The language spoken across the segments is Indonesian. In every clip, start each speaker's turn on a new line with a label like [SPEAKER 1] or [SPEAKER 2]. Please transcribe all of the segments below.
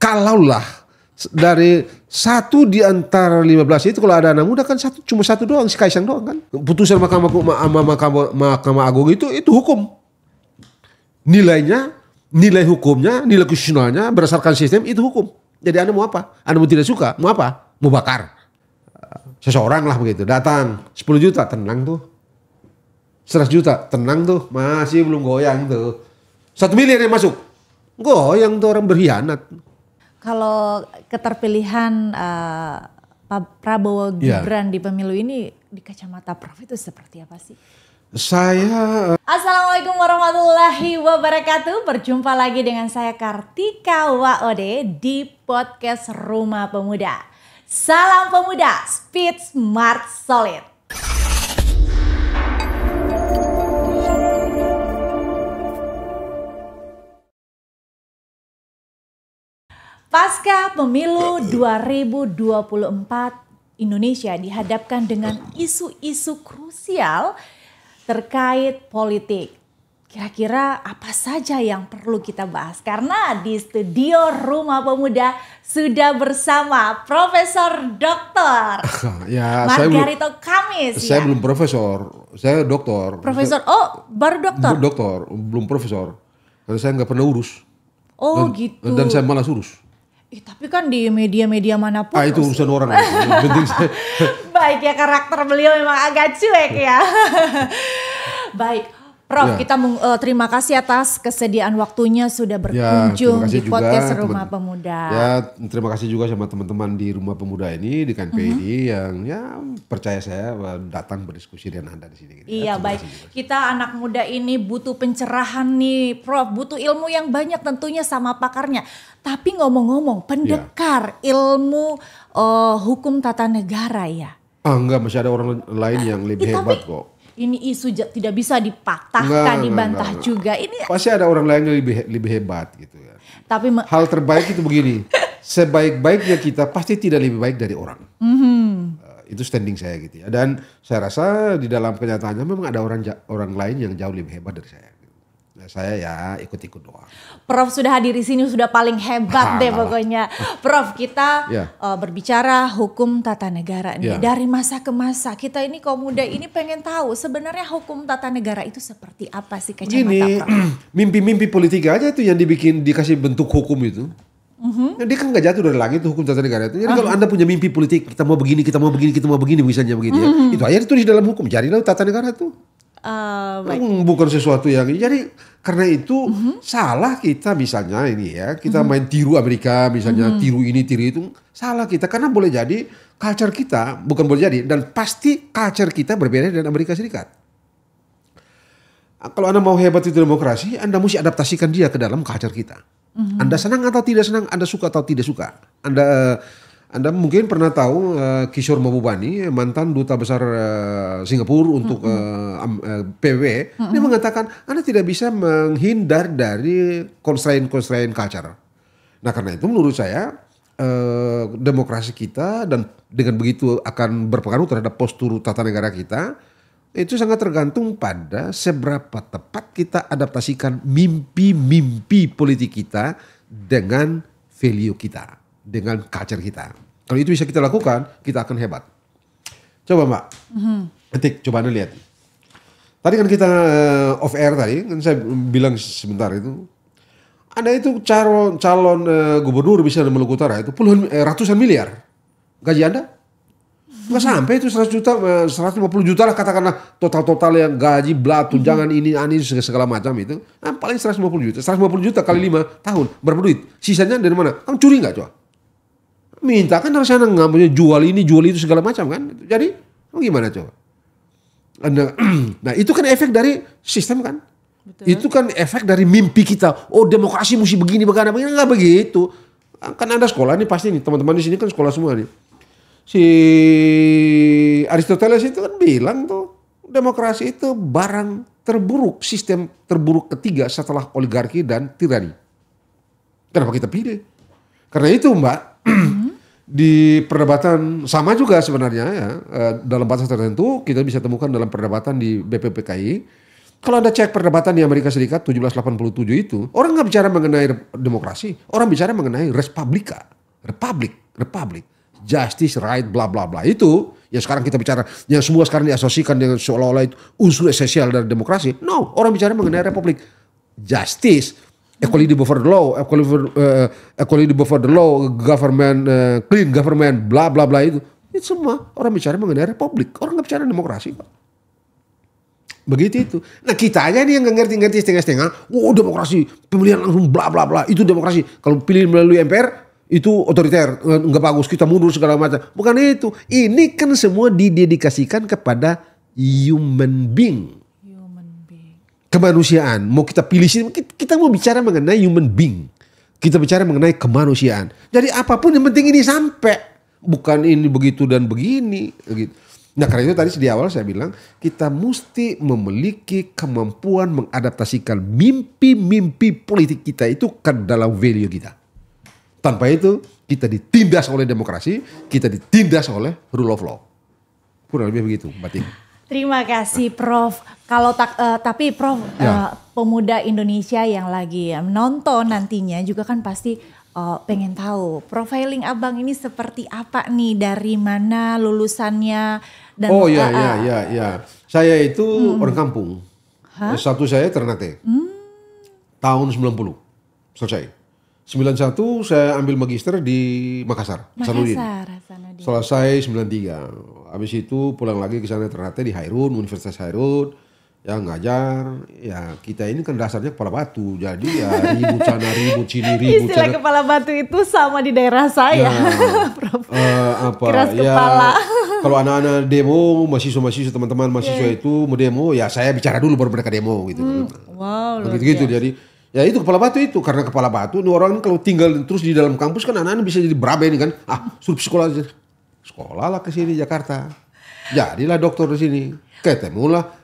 [SPEAKER 1] kalaulah dari satu di antara 15 itu kalau ada anak muda kan cuma satu doang, si Kaisang doang kan. Putusan Mahkamah Agung itu hukum. Nilainya, nilai hukumnya, nilai konstitusionalnya berdasarkan sistem itu hukum. Jadi Anda mau apa? Anda mau tidak suka, mau apa? Mau bakar. Seseorang lah begitu, datang 10 juta, tenang tuh. 100 juta, tenang tuh, masih belum goyang tuh. 1 miliar yang masuk, goyang tuh orang berkhianat.
[SPEAKER 2] Kalau keterpilihan Pak Prabowo Gibran di pemilu ini di kacamata Prof itu seperti apa sih? Assalamualaikum warahmatullahi wabarakatuh. Berjumpa lagi dengan saya Kartika Waode di podcast Rumah Pemuda. Salam pemuda, speed, smart, solid. Pasca pemilu 2024, Indonesia dihadapkan dengan isu-isu krusial terkait politik. Kira-kira apa saja yang perlu kita bahas? Karena di studio Rumah Pemuda sudah bersama Profesor Doktor Margarito Kamis.
[SPEAKER 1] Saya belum profesor, saya doktor.
[SPEAKER 2] Profesor, baru doktor?
[SPEAKER 1] Doktor, belum profesor. Karena saya nggak pernah urus.
[SPEAKER 2] Gitu.
[SPEAKER 1] Dan saya malas urus.
[SPEAKER 2] Tapi kan di media-media manapun.
[SPEAKER 1] Itu urusan orang.
[SPEAKER 2] Baik ya, karakter beliau memang agak cuek ya. Baik, Prof, kita terima kasih atas kesediaan waktunya sudah berkunjung di podcast Rumah Pemuda. Ya,
[SPEAKER 1] terima kasih juga sama teman-teman di Rumah Pemuda ini, di KNP ini yang percaya saya datang berdiskusi dengan Anda di sini.
[SPEAKER 2] Iya, baik. Kita anak muda ini butuh pencerahan nih, Prof. Butuh ilmu yang banyak tentunya sama pakarnya. Tapi ngomong-ngomong, pendekar ilmu hukum tata negara ya?
[SPEAKER 1] Enggak, masih ada orang lain yang lebih hebat kok.
[SPEAKER 2] Ini isu tidak bisa dipatahkan, dibantah juga. Ini
[SPEAKER 1] pasti ada orang lain yang lebih hebat gitu ya.
[SPEAKER 2] Tapi
[SPEAKER 1] hal terbaik itu begini, sebaik-baiknya kita pasti tidak lebih baik dari orang. Itu standing saya gitu ya. Dan saya rasa di dalam kenyataannya memang ada orang lain yang jauh lebih hebat dari saya. Nah, saya ya ikut-ikut doang.
[SPEAKER 2] Prof sudah hadir di sini sudah paling hebat deh pokoknya. Prof, kita berbicara hukum tata negara nih. Dari masa ke masa kita ini kaum muda ini pengen tahu sebenarnya hukum tata negara itu seperti apa sih kacamata Prof?
[SPEAKER 1] Mimpi-mimpi politik aja tuh yang dikasih bentuk hukum itu. Dia kan gak jatuh dari langit tuh hukum tata negara itu. Jadi kalau Anda punya mimpi politik, kita mau begini, kita mau begini, kita mau begini misalnya begitu ya. Itu aja ditulis dalam hukum. Jadilah tata negara tuh. Bukan sesuatu yang jadi karena itu salah kita misalnya ini ya, kita main tiru Amerika misalnya, tiru ini tiru itu, salah kita karena boleh jadi culture kita bukan boleh jadi dan pasti culture kita berbeda dengan Amerika Serikat. Kalau Anda mau hebat itu demokrasi, Anda mesti adaptasikan dia ke dalam culture kita. Anda senang atau tidak senang, Anda suka atau tidak suka. Anda mungkin pernah tahu Kishore Mahbubani, mantan duta besar Singapura untuk PBB, dia mengatakan Anda tidak bisa menghindar dari constraint culture. Nah karena itu menurut saya demokrasi kita dan dengan begitu akan berpengaruh terhadap postur tata negara kita, itu sangat tergantung pada seberapa tepat kita adaptasikan mimpi-mimpi politik kita dengan value kita. Dengan culture kita. Kalau itu bisa kita lakukan, kita akan hebat. Coba Mbak, ketik, coba Anda lihat. Tadi kan kita off air tadi, kan saya bilang sebentar itu. Ada itu calon gubernur bisa di Maluku Utara itu ratusan miliar. Gaji Anda? Nggak sampai itu 100 juta, 150 juta lah katakanlah total yang gaji, tunjangan ini segala macam itu. Nah, paling 150 juta. 150 juta kali 5 tahun, berapa duit? Sisanya dari mana? Kamu curi nggak coba? Minta kan harus ngambilnya jual ini jual itu segala macam kan. Jadi gimana coba? Nah itu kan efek dari sistem kan. Betul. Itu kan efek dari mimpi kita. Demokrasi mesti begini nggak begitu. Kan Anda sekolah nih pasti nih teman-teman di sini kan sekolah semua nih. Si Aristoteles itu kan bilang tuh demokrasi itu barang terburuk, sistem terburuk ketiga setelah oligarki dan tirani. Kenapa kita pilih? Karena itu Mbak. Di perdebatan sama juga sebenarnya ya, dalam batas tertentu kita bisa temukan dalam perdebatan di BPPKI Kalau Anda cek perdebatan di Amerika Serikat 1787 itu, orang nggak bicara mengenai demokrasi, orang bicara mengenai respublika, republik, justice, right, bla bla bla. Itu yang sekarang kita bicara, yang semua sekarang diasosiasikan dengan seolah-olah itu unsur esensial dari demokrasi. No, orang bicara mengenai republik, justice, equality before the law, equality before the law, government, clean government, bla bla bla itu. Itu semua orang bicara mengenai republik, orang nggak bicara demokrasi, Pak. Begitu itu. Nah kita aja nih yang nggak ngerti setengah-setengah. Oh demokrasi, pemilihan langsung bla bla bla. Itu demokrasi. Kalau pilih melalui MPR itu otoriter, nggak bagus. Kita mundur segala macam. Bukan itu. Ini kan semua didedikasikan kepada human being. Kemanusiaan. Mau kita pilih sini, kita mau bicara mengenai human being. Kita bicara mengenai kemanusiaan. Jadi apapun yang penting ini sampai. Bukan ini begitu dan begini. Gitu. Nah karena itu tadi di awal saya bilang kita mesti memiliki kemampuan mengadaptasikan mimpi-mimpi politik kita itu ke dalam value kita. Tanpa itu kita ditindas oleh demokrasi, kita ditindas oleh rule of law. Kurang lebih begitu, Mbak Ting.
[SPEAKER 2] Terima kasih Prof. Kalau tapi Prof, pemuda Indonesia yang lagi nonton nantinya juga kan pasti pengen tahu profiling Abang ini seperti apa nih, dari mana lulusannya dan
[SPEAKER 1] ya. Saya itu orang kampung. S1 saya Ternate. Tahun 90 selesai. 91 saya ambil magister di Makassar. Hasanuddin. Selesai 93. Habis itu pulang lagi ke sana Ternate di Hairun, Universitas Hairun. Ya ngajar, ya kita ini kan dasarnya kepala batu, jadi ya ribut sana, ribut sini, ribut
[SPEAKER 2] istilah
[SPEAKER 1] sana.
[SPEAKER 2] Kepala batu itu sama di daerah saya, keras
[SPEAKER 1] ya,
[SPEAKER 2] kepala.
[SPEAKER 1] Kalau anak-anak demo, mahasiswa teman-teman mahasiswa itu mau demo, ya saya bicara dulu baru mereka demo gitu.
[SPEAKER 2] Wow,
[SPEAKER 1] gitu. Jadi ya itu kepala batu itu, karena kepala batu ini orang kalau tinggal terus di dalam kampus kan anak-anak bisa jadi berabe ini kan, suruh sekolah aja, sekolah lah ke sini Jakarta, jadilah dokter di sini, ketemulah.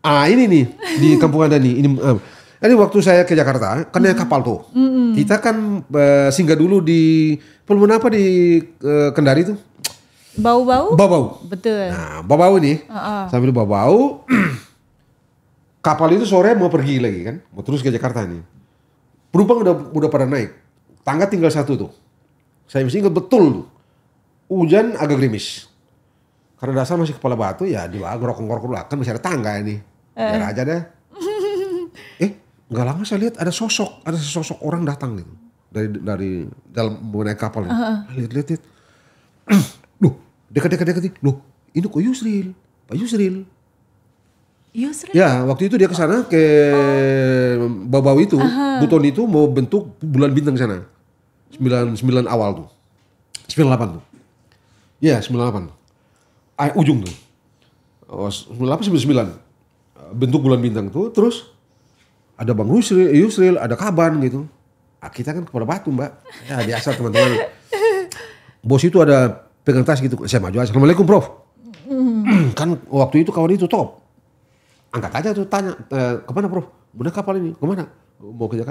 [SPEAKER 1] Ini nih di kampung Anda nih. Ini waktu saya ke Jakarta kan naik kapal tuh. Kita kan singgah dulu di pelabuhan apa di Kendari tuh? Bau-bau.
[SPEAKER 2] Betul.
[SPEAKER 1] Nah, bau-bau ini. Sambil bau-bau kapal itu sore mau pergi lagi kan, mau terus ke Jakarta nih. Penumpang udah pada naik. Tangga tinggal satu tuh. Saya masih ingat betul tuh. Hujan agak gerimis. Karena dasar masih kepala batu ya di bawah gerokong-gerokong kan masih ada tangga ini. Biar aja deh. Nggak lama saya lihat ada sosok orang datang gitu. Dari dalam mengenai kapal ini. Lihat. Loh, dekat. Loh, ini kok Yusril? Pak Yusril. Ya, waktu itu dia ke sana ke bau-bau itu, Buton itu mau bentuk bulan bintang sana. 99 awal tuh. 98 tuh. Ya, 98. Ujung tuh. 98-99. Bentuk bulan bintang tuh. Terus ada Bang Yusril, ada Kaban gitu. Kita kan kepala batu, Mbak. Ya biasa teman-teman. Bos itu ada pegang tas gitu. Saya maju aja. Assalamualaikum Prof. Kan waktu itu kawan itu top. Angkat aja tuh tanya. Kemana Prof? Bener kapal ini. Kemana? Mau ke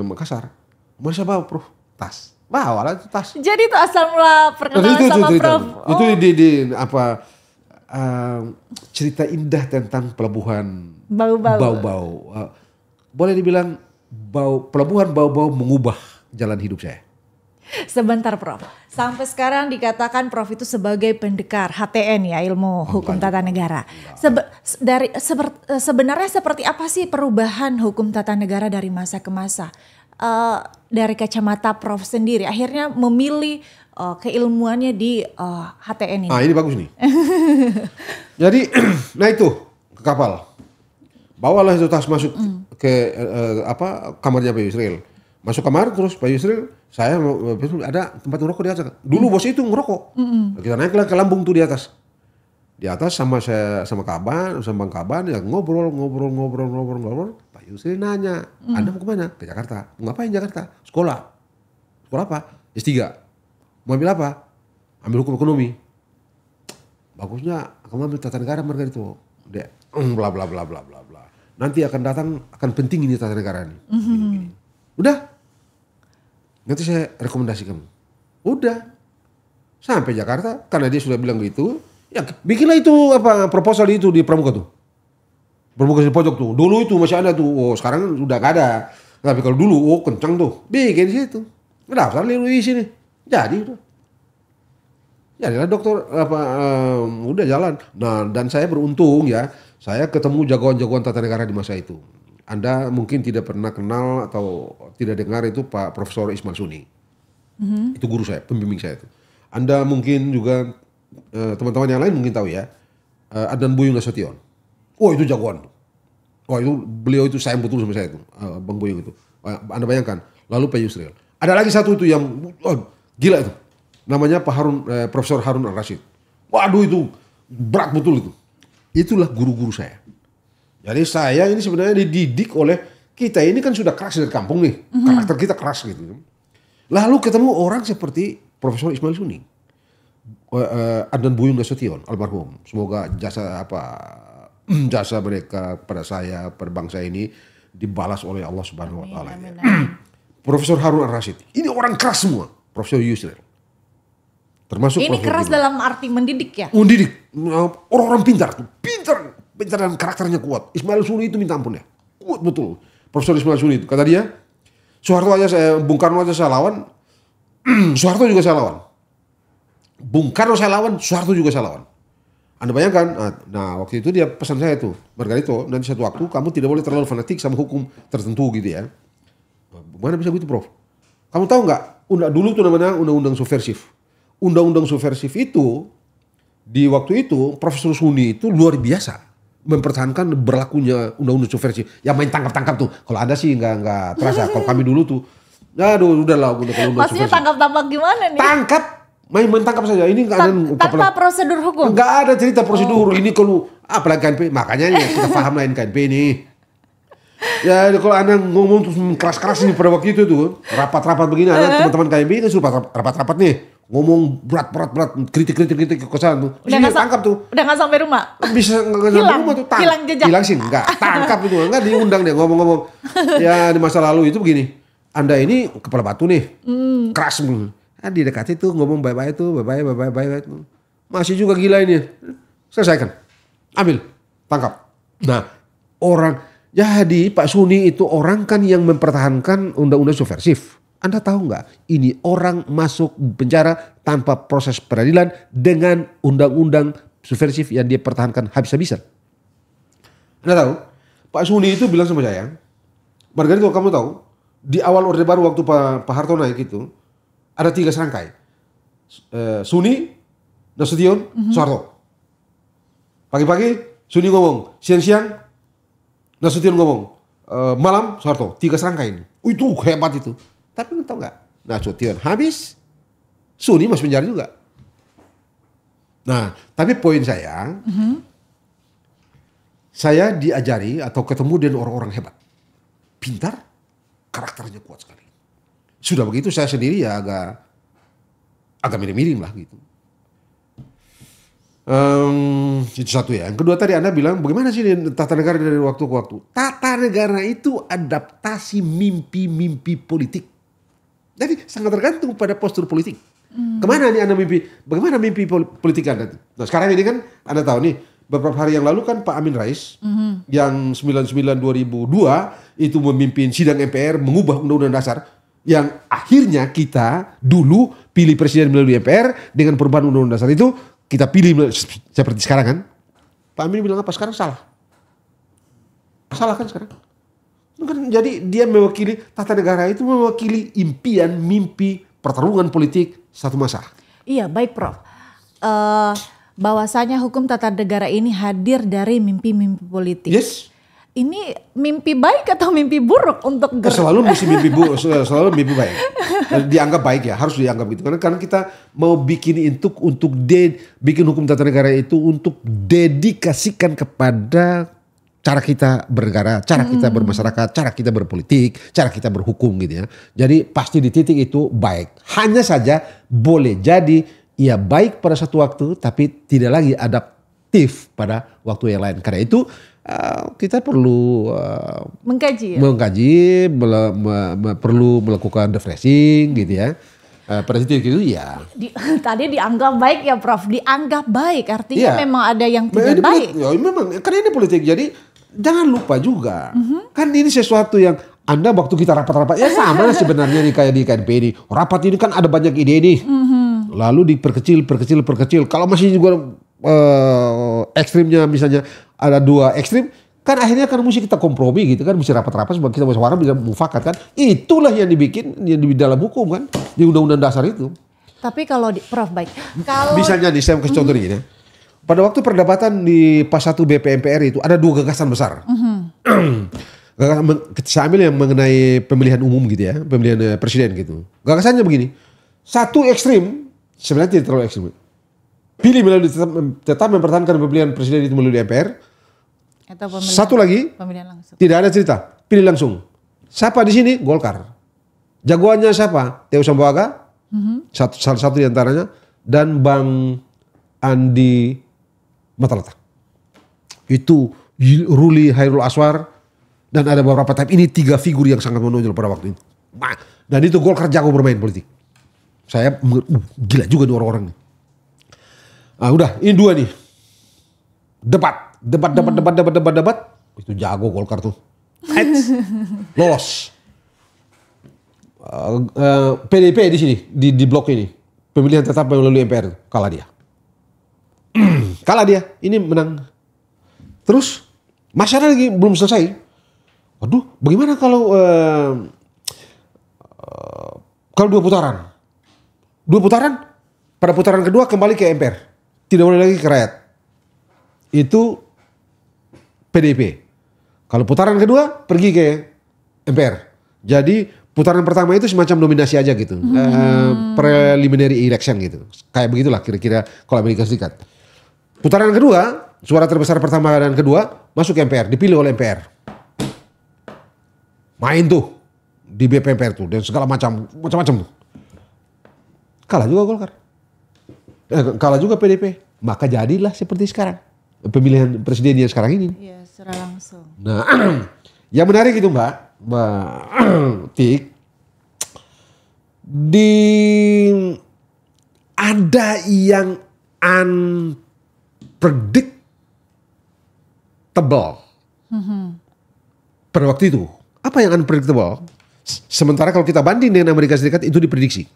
[SPEAKER 1] Makassar. Mana saya bawa Prof? Tas. Bawa lah itu tas.
[SPEAKER 2] Jadi itu asal mula perkenalan sama Prof.
[SPEAKER 1] Itu di apa cerita indah tentang pelabuhan bau-bau. Boleh dibilang pelabuhan bau-bau mengubah jalan hidup saya.
[SPEAKER 2] Sebentar Prof. Sampai sekarang dikatakan Prof itu sebagai pendekar HTN ya, ilmu hukum tata negara. Sebenarnya seperti apa sih perubahan hukum tata negara dari masa ke masa? Dari kacamata Prof sendiri akhirnya memilih keilmuannya di HTN ini.
[SPEAKER 1] Ini bagus nih. Jadi nah itu ke kapal. Bawalah itu tas masuk ke kamarnya Pak Yusril. Masuk kamar terus Pak Yusril, saya ada tempat ngerokok di atas. Dulu bos itu ngerokok. Kita naiklah ke lambung tuh di atas. Di atas sama saya sama Kaban, sama Bang Kaban ya ngobrol. Pak Yusril nanya, Anda mau kemana? Ke Jakarta. Mau ngapain Jakarta? Sekolah. Sekolah apa? S3. Mau ambil apa? Ambil hukum ekonomi. Bagusnya kamu ambil tata negara mereka itu. Dia bla bla bla bla bla bla. Nanti akan penting ini tata negara ini. Gini. Udah. Nanti saya rekomendasi kamu. Udah. Sampai Jakarta karena dia sudah bilang gitu, ya bikinlah itu proposal itu di Pramuka tuh. Bermuka di pojok tuh. Dulu itu masih ada tuh. Oh, sekarang udah gak ada. Tapi kalau dulu, oh kencang tuh. Bikin di situ. Daftar di sini. Jadi udah. Jadilah dokter udah jalan. Nah, dan saya beruntung ya. Saya ketemu jagoan-jagoan tata negara di masa itu. Anda mungkin tidak pernah kenal atau tidak dengar itu Pak Profesor Ismail Suni. Itu guru saya, pembimbing saya itu. Anda mungkin juga teman-teman yang lain mungkin tahu ya. Adnan Buyung Nasution. Oh itu jagoan. Oh itu beliau itu sayang betul sama saya itu. Bang Buyung itu. Anda bayangkan. Lalu Pak Yusril. Ada lagi satu itu yang gila itu. Namanya Pak Profesor Harun Al-Rashid. Waduh itu berat betul itu. Itulah guru-guru saya. Jadi saya ini sebenarnya dididik oleh kita ini kan sudah keras dari kampung nih. Karakter kita keras gitu. Lalu ketemu orang seperti Profesor Ismail Suni. Adnan Buyung Nasution almarhum. Semoga jasa mereka pada saya, pada bangsa ini dibalas oleh Allah Subhanahu wa taala. Profesor Harun Al-Rashid. Ini orang keras semua. Profesor Yusril. Termasuk
[SPEAKER 2] ini keras dalam arti mendidik ya?
[SPEAKER 1] Mendidik. Orang-orang pintar. Pintar dan karakternya kuat. Ismail Suni itu minta ampun ya. Kuat betul. Profesor Ismail Suni itu. Kata dia, Bung Karno aja saya lawan. Soeharto juga saya lawan. Bung Karno saya lawan, Soeharto juga saya lawan. Anda bayangkan, nah waktu itu dia pesan saya tuh, Margarito, nanti satu waktu kamu tidak boleh terlalu fanatik sama hukum tertentu gitu ya. Bagaimana bisa gitu Prof? Kamu tahu nggak, dulu tuh namanya undang-undang subversif. Undang-undang subversif itu, di waktu itu Profesor Suni itu luar biasa. Mempertahankan berlakunya undang-undang subversif. Yang main tangkap-tangkap tuh, kalau Anda sih nggak terasa, kalau kami dulu tuh, aduh udahlah.
[SPEAKER 2] Maksudnya tangkap-tangkap gimana nih?
[SPEAKER 1] Tangkap. Main tangkap saja. Ini nggak ada
[SPEAKER 2] tanpa prosedur hukum.
[SPEAKER 1] Nggak ada cerita prosedur. Ini kalau apalagi KNP, makanya kita paham lain KNP ini. Ya kalau Anda ngomong terus keras-keras ini pada waktu itu tuh rapat-rapat begini, ada teman-teman KNP kan suruh rapat-rapat nih, ngomong berat, kritik kekosan tuh. Udah tangkap tuh.
[SPEAKER 2] Udah nggak sampai rumah.
[SPEAKER 1] Bisa nggak sampai rumah tuh.
[SPEAKER 2] Hilang jejak.
[SPEAKER 1] Hilang sih nggak. Tangkap itu nggak diundang deh ngomong-ngomong. Ya di masa lalu itu begini. Anda ini kepala batu nih, keras. Didekati tuh ngomong baik-baik tuh, baik-baik. Masih juga gila ini. Selesaikan. Ambil, tangkap. Nah, jadi Pak Suni itu orang kan yang mempertahankan undang-undang subversif. Anda tahu nggak? Ini orang masuk penjara tanpa proses peradilan dengan undang-undang subversif yang dia pertahankan habis-habisan. Anda tahu? Pak Suni itu bilang sama saya, Margarito kamu tahu, di awal Orde Baru waktu Pak Harto naik itu, ada 3 serangkai. Suni, Nasution, Soeharto. Pagi-pagi Suni ngomong, siang-siang Nasution ngomong, malam Soeharto. 3 serangkai ini. Itu hebat itu. Tapi lu tahu nggak? Nasution habis, Suni masuk penjara juga. Nah, tapi poin saya diajari atau ketemu dengan orang-orang hebat. Pintar, karakternya kuat sekali. Sudah begitu saya sendiri ya agak miring-miring lah gitu. Itu satu ya. Yang kedua tadi Anda bilang bagaimana sih tata negara dari waktu ke waktu. Tata negara itu adaptasi mimpi-mimpi politik. Jadi sangat tergantung pada postur politik. Kemana nih Anda mimpi? Bagaimana mimpi politik Anda? Nah sekarang ini kan Anda tahu nih. Beberapa hari yang lalu kan Pak Amin Rais yang 99-2002 itu memimpin sidang MPR mengubah undang-undang dasar. Yang akhirnya kita dulu pilih presiden melalui MPR dengan perubahan undang-undang dasar itu kita pilih seperti sekarang kan. Pak Amin bilang apa sekarang salah. Salah kan sekarang. Jadi dia mewakili tata negara itu mewakili impian, mimpi, pertarungan politik satu masa.
[SPEAKER 2] Iya baik Prof. Bahwasanya hukum tata negara ini hadir dari mimpi-mimpi politik.
[SPEAKER 1] Yes.
[SPEAKER 2] Ini mimpi baik atau mimpi buruk untuk
[SPEAKER 1] selalu mimpi buruk, selalu mimpi baik. Dianggap baik ya, harus dianggap gitu. Karena kita mau bikin bikin hukum tata negara itu untuk dedikasikan kepada cara kita bernegara, cara kita bermasyarakat, cara kita berpolitik, cara kita berhukum gitu ya. Jadi pasti di titik itu baik. Hanya saja boleh jadi ia baik pada satu waktu tapi tidak lagi adaptif pada waktu yang lain. Karena itu kita perlu
[SPEAKER 2] mengkaji,
[SPEAKER 1] perlu melakukan refreshing gitu ya. Pada titik itu ya.
[SPEAKER 2] Tadi dianggap baik ya Prof, dianggap baik artinya memang ada yang tidak baik.
[SPEAKER 1] Ya, memang karena ini politik. Jadi jangan lupa juga. Kan ini sesuatu yang Anda waktu kita rapat-rapat, ya sama sebenarnya nih kayak di KNP ini. Rapat ini kan ada banyak ide nih. Lalu diperkecil. Kalau masih juga ekstrimnya misalnya ada 2 ekstrim, kan akhirnya kan mesti kita kompromi gitu kan. Mesti rapat-rapat sebab kita musyawarah bisa mufakat kan. Itulah yang dibikin yang di dalam hukum kan. Di undang-undang dasar itu.
[SPEAKER 2] Tapi kalau Prof baik. Kalau
[SPEAKER 1] misalnya nih saya kasih contoh ini ya. Pada waktu perdebatan di PAS 1 BP MPR itu ada 2 gagasan besar. Saya ambil yang mengenai pemilihan umum gitu ya, pemilihan presiden gitu. Gagasannya begini, 1 ekstrim, sebenarnya tidak terlalu ekstrim. Pilih melalui tetap mempertahankan pemilihan presiden itu melalui MPR.
[SPEAKER 2] Atau
[SPEAKER 1] satu lagi,
[SPEAKER 2] pemilihan langsung.
[SPEAKER 1] Tidak ada cerita, pilih langsung. Siapa di sini? Golkar. Jagoannya siapa? Teo Sambuaga, salah satu di antaranya, dan Bang Andi Matalata. Itu Ruli Hairul Aswar dan ada beberapa type. Ini 3 figur yang sangat menonjol pada waktu itu. Dan itu Golkar jago bermain politik. Saya gila juga nih orang-orang nih. Udah, ini 2 nih. Debat. Itu jago Golkar tuh. Lolos. PDIP di sini di blok ini. Pemilihan tetap melalui MPR kalah dia. Ini menang. Terus masyarakat lagi belum selesai. Waduh, bagaimana kalau 2 putaran? 2 putaran, pada putaran kedua kembali ke MPR. Tidak boleh lagi ke rakyat. Itu PDIP. Kalau putaran kedua pergi ke MPR. Jadi putaran pertama itu semacam nominasi aja gitu. Preliminary election gitu. Kayak begitulah kira-kira kalau Amerika Serikat. Putaran kedua, suara terbesar pertama dan kedua masuk ke MPR, dipilih oleh MPR. Main tuh di BPMPR tuh dan segala macam tuh. Kalah juga Golkar. Kalah juga PDP. Maka jadilah seperti sekarang. Pemilihan presiden yang sekarang ini.
[SPEAKER 2] Iya, secara langsung.
[SPEAKER 1] Nah, yang menarik itu Mbak Tik, ada yang unpredictable pada waktu itu. Apa yang unpredictable? Sementara kalau kita banding dengan Amerika Serikat itu diprediksi.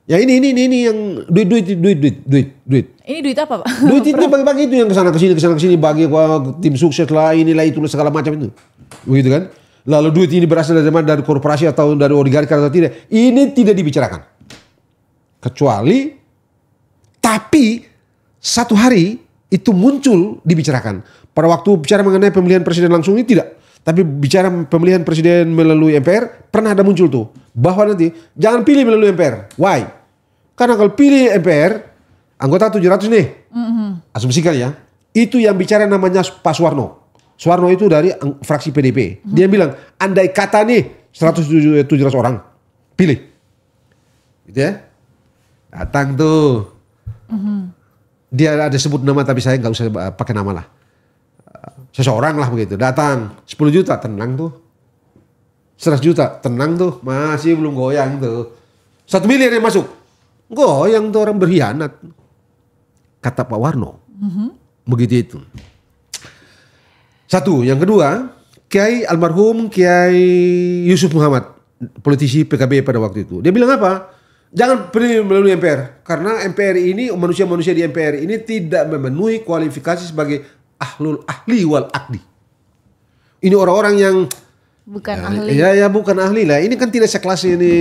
[SPEAKER 1] Ya ini yang duit.
[SPEAKER 2] Ini duit apa Pak?
[SPEAKER 1] Duit itu bagi-bagi itu yang kesana kesini bagi tim sukses lah inilah itu segala macam itu. Begitu kan? Lalu duit ini berasal dari korporasi atau dari oligarki atau tidak. Ini tidak dibicarakan. Kecuali tapi satu hari itu muncul dibicarakan. Pada waktu bicara mengenai pemilihan presiden langsung ini tidak. Tapi bicara pemilihan presiden melalui MPR pernah ada muncul tuh. Bahwa nanti jangan pilih melalui MPR. Why? Karena kalau pilih MPR anggota 700 nih. Asumsikan ya. Itu yang bicara namanya Pak Suwarno. Suwarno itu dari fraksi PDIP. Dia bilang andai kata nih 700 orang pilih. Gitu ya. Datang tuh. Dia ada sebut nama tapi saya nggak usah pakai nama lah. Seseorang lah begitu. Datang 10 juta tenang tuh. 100 juta tenang tuh. Masih belum goyang tuh. 1 miliar yang masuk. Goyang tuh orang berkhianat. Kata Pak Warno. Begitu itu. Satu. Yang kedua. Almarhum Kiai Yusuf Muhammad. Politisi PKB pada waktu itu. Dia bilang apa? Jangan pilih melalui MPR. Karena MPR ini, manusia-manusia di MPR ini tidak memenuhi kualifikasi sebagai ahlul ahli wal akdi. Ini orang-orang yang
[SPEAKER 2] bukan ahli.
[SPEAKER 1] Ya bukan ahli lah. Ini kan tidak sekelas ini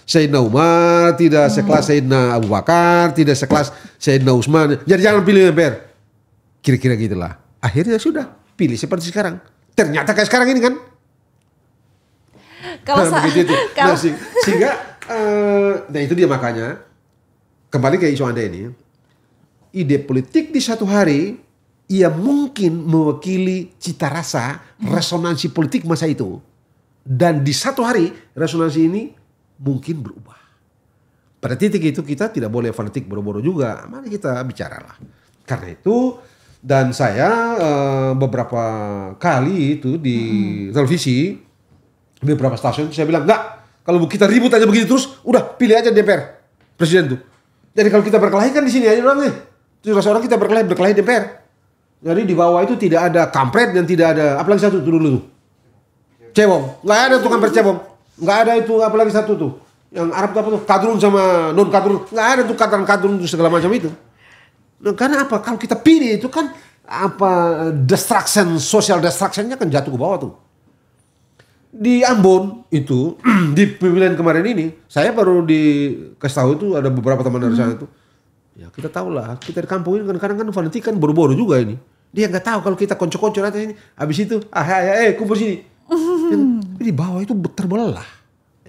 [SPEAKER 1] Sayyidina Umar, tidak sekelas Sayyidina Abu Bakar, tidak sekelas Sayyidina Utsman. Jadi jangan pilih MPR. Kira-kira gitulah. Akhirnya sudah pilih seperti sekarang. Ternyata kayak sekarang ini kan.
[SPEAKER 2] Kalau
[SPEAKER 1] begitu itu. Sehingga nah itu dia makanya kembali ke isu Anda ini. Ide politik di satu hari ia mungkin mewakili cita rasa resonansi politik masa itu. Dan di satu hari resonansi ini mungkin berubah. Pada titik itu kita tidak boleh fanatik boro-boro juga. Mari kita bicaralah. Karena itu dan saya beberapa kali itu di televisi beberapa stasiun saya bilang enggak. Kalau kita ribut aja begini terus udah pilih aja DPR presiden tuh. Jadi kalau kita berkelahi kan di sini aja doang nih. 700 orang kita berkelahi DPR. Jadi di bawah itu tidak ada kampret dan tidak ada apalagi satu itu dulu tuh. Cebong. Nggak ada tuh kampret cebong. Nggak ada itu apalagi satu tuh. Yang Arab itu apa tuh? Kadrun sama non kadrun. Nggak ada tuh kadrun segala macam itu. Nah, karena apa? Kalau kita pilih itu kan social destructionnya kan jatuh ke bawah tuh. Di Ambon itu di pemilihan kemarin ini saya baru dikasih tahu itu ada beberapa teman dari sana itu. Ya kita tahu lah, kita di kampung ini kan kadang fanatik kan bodoh-bodoh juga ini. Dia nggak tahu kalau kita konco-konco nanti ini, habis itu kumpul sini. Tapi di bawah itu terbelah.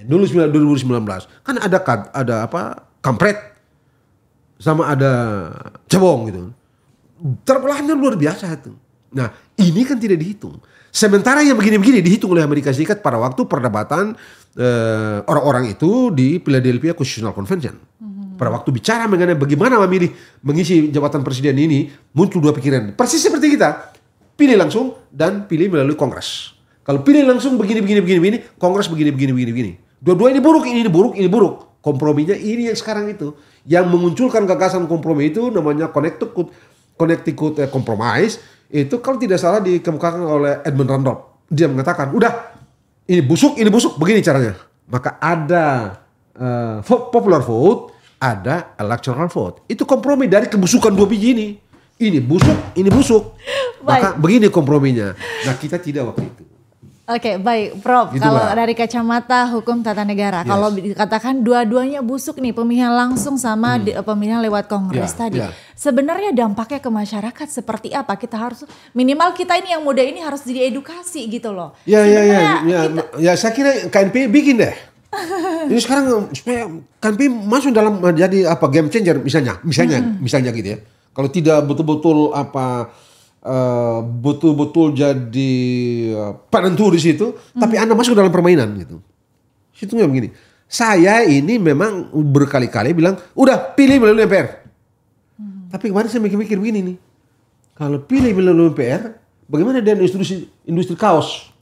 [SPEAKER 1] Dulu 2019 kan ada apa kampret sama ada cebong gitu. Terbelahnya luar biasa itu. Nah ini kan tidak dihitung. Sementara yang begini-begini dihitung oleh Amerika Serikat pada waktu perdebatan orang-orang itu di Philadelphia Constitutional Convention. Pada waktu bicara mengenai bagaimana mengisi jabatan presiden ini, muncul dua pikiran. Persis seperti kita, pilih langsung dan pilih melalui Kongres. Kalau pilih langsung begini, Kongres begini. Dua-dua ini buruk. Komprominya ini yang sekarang itu. Yang mengunculkan gagasan kompromi itu namanya Connecticut Compromise. Itu kalau tidak salah dikemukakan oleh Edmund Randolph. Dia mengatakan, udah ini busuk, begini caranya. Maka ada popular vote, ada electoral vote. Itu kompromi dari kebusukan dua biji ini. Ini busuk. Maka begini komprominya. Nah kita tidak waktu itu.
[SPEAKER 2] Oke, baik Prof. Kalau dari kacamata hukum tata negara, kalau dikatakan dua-duanya busuk nih, pemilihan langsung sama pemilihan lewat Kongres tadi. Sebenarnya dampaknya ke masyarakat seperti apa? Kita harus minimal kita ini yang muda ini harus diedukasi gitu loh.
[SPEAKER 1] Ya saya kira KNP bikin deh. Ini sekarang supaya KNP masuk dalam jadi apa game changer misalnya gitu ya. Kalau tidak betul-betul betul-betul jadi penentu di situ, tapi Anda masuk dalam permainan gitu. Situnya begini. Saya ini memang berkali-kali bilang, udah pilih melalui MPR. Tapi kemarin saya mikir-mikir begini nih. Kalau pilih melalui MPR, bagaimana dengan industri kaos?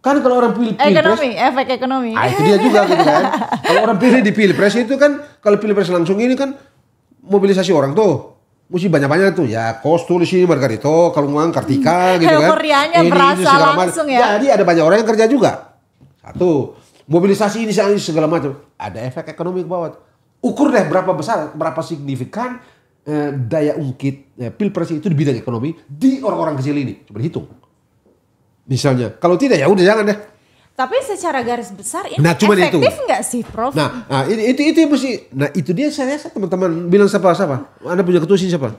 [SPEAKER 1] Kan kalau orang pilih
[SPEAKER 2] efek ekonomi.
[SPEAKER 1] Itu dia juga gitu kan. Kalau orang pilih di Pilpres itu kan, kalau Pilpres langsung ini kan mobilisasi orang tuh. Mesti banyak-banyak tuh ya, kos tulis ini Margarito, kalau ngomong Kartika gitu kan.
[SPEAKER 2] Euforianya berasa langsung ya.
[SPEAKER 1] Jadi ada banyak orang yang kerja juga. Satu, mobilisasi ini segala macam. Ada efek ekonomi ke bawah. Ukur deh berapa besar, berapa signifikan daya ungkit Pilpres itu di bidang ekonomi di orang-orang kecil ini. Coba hitung. Misalnya, kalau tidak ya udah jangan deh.
[SPEAKER 2] Tapi secara garis besar ini efektif nggak sih, Prof?
[SPEAKER 1] Nah, itu mesti. Nah, itu dia saya teman-teman bilang siapa? Anda punya ketua sini siapa?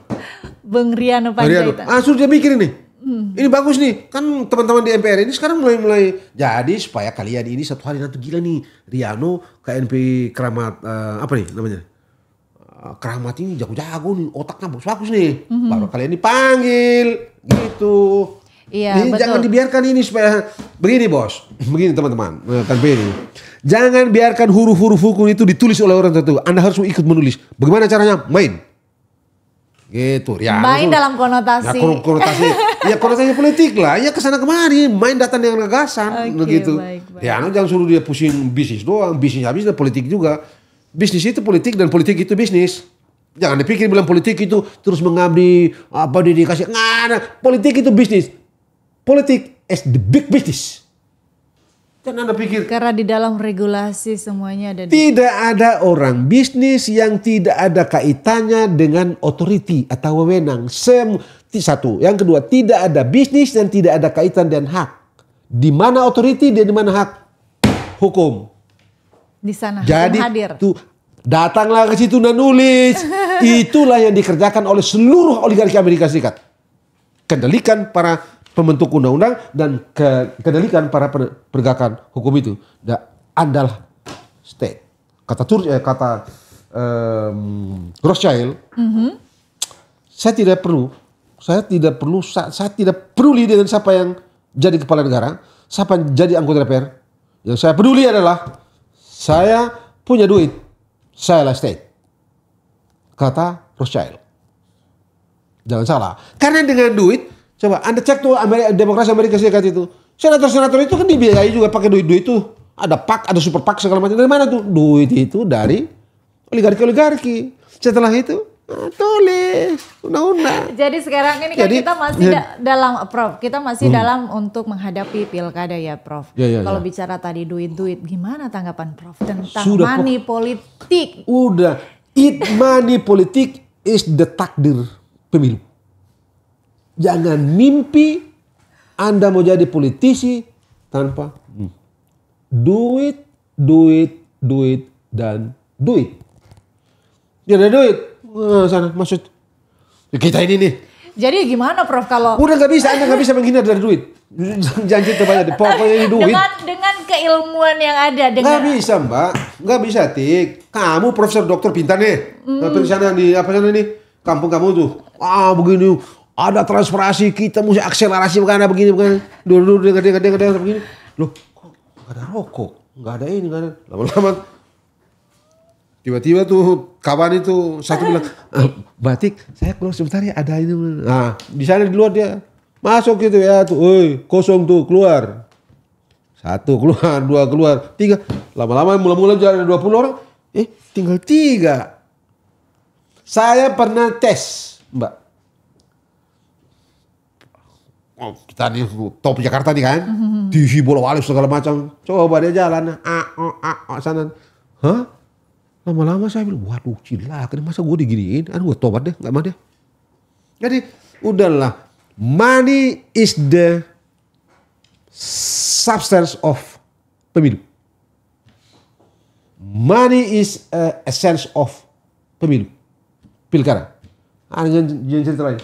[SPEAKER 2] Bang Riano Panjaitan.
[SPEAKER 1] Sudah dia mikir ini. Ini bagus nih. Kan teman-teman di MPR ini sekarang mulai jadi supaya kalian ini satu hari nanti gila nih. Riano KNP keramat apa nih namanya? Keramat ini jago-jago nih, otaknya bagus nih. Baru kalian dipanggil gitu.
[SPEAKER 2] Iya, betul.
[SPEAKER 1] Jangan dibiarkan ini supaya begini bos, begini teman-teman, kan begini. Jangan biarkan huruf-huruf hukum itu ditulis oleh orang tertentu. Anda harus ikut menulis. Bagaimana caranya? Main. Gitu. Ya,
[SPEAKER 2] main dalam konotasi.
[SPEAKER 1] Ya konotasi politik lah. Ya kesana kemari. Main datang dengan gagasan. Begitu. Baik. Ya, jangan suruh dia pusing bisnis doang. Bisnis habis dan politik juga. Bisnis itu politik dan politik itu bisnis. Jangan dipikir bilang politik itu terus mengabdi apa dedikasi. Nggak, politik itu bisnis. Politik is the big business. Jangan Anda pikir.
[SPEAKER 2] Karena di dalam regulasi semuanya ada.
[SPEAKER 1] Tidak ada orang bisnis yang tidak ada kaitannya dengan authority atau wewenang. Satu. Yang kedua, tidak ada bisnis dan tidak ada kaitan dengan hak. Di mana authority dan di mana hak? Hukum.
[SPEAKER 2] Di sana.
[SPEAKER 1] Jadi
[SPEAKER 2] hadir.
[SPEAKER 1] Tuh, datanglah ke situ dan nulis. Itulah yang dikerjakan oleh seluruh oligarki Amerika Serikat. Kendalikan para pembentuk undang-undang dan kendalikan para penegakan hukum itu. Adalah state. Kata Rothschild, saya tidak peduli dengan siapa yang jadi kepala negara, siapa yang jadi anggota DPR. Yang saya peduli adalah saya punya duit, saya lah state. Kata Rothschild. Jangan salah. Karena dengan duit, coba Anda cek tuh demokrasi Amerika Serikat itu. Senator-senator itu kan dibiayai juga pakai duit-duit itu. Ada PAC, ada super PAC segala macam. Dari mana tuh? Duit itu dari oligarki-oligarki. Setelah itu Tulis undang-undang.
[SPEAKER 2] Jadi sekarang ini kan kita masih dalam Prof, kita masih dalam untuk menghadapi pilkada ya Prof. Kalau bicara tadi duit-duit, gimana tanggapan Prof tentang money politik?
[SPEAKER 1] Udah, money politik is the takdir pemilu. Jangan mimpi Anda mau jadi politisi tanpa duit, dan duit. Ya ada duit. Sana maksud kita ini nih.
[SPEAKER 2] Jadi gimana Prof kalau
[SPEAKER 1] udah nggak bisa, Anda nggak bisa menghindar dari duit. Janji terbanyak, pokoknya ini duit.
[SPEAKER 2] Dengan keilmuan yang ada.
[SPEAKER 1] Nggak bisa Mbak, nggak bisa Tik. Kamu profesor dokter pintar nih. Tapi di sana di apa sana nih kampung kamu tuh. Begini ada transferasi kita mesti akselerasi begini. Dulu dengar begini. Loh kok nggak ada rokok, nggak ada ini, nggak ada. Lama-lama tiba-tiba tuh kawan itu satu bilang, Batik saya keluar sebentar ya ada ini. Nah di sana di luar dia masuk gitu ya tuh, kosong tuh keluar. 1 keluar, 2 keluar, 3. Lama-lama mula-mula jadi 20 orang, tinggal 3. Saya pernah tes Mbak. Kita di top Jakarta nih kan, TV bola balik segala macam. Coba dia jalan, sana. Hah? Lama-lama saya bilang, waduh cilaka, masa gue diginiin? Gue tobat deh, gak mau deh. Jadi udahlah, money is the substance of pemilu. Money is essence of pemilu. Pilkada. Jangan cerita lain.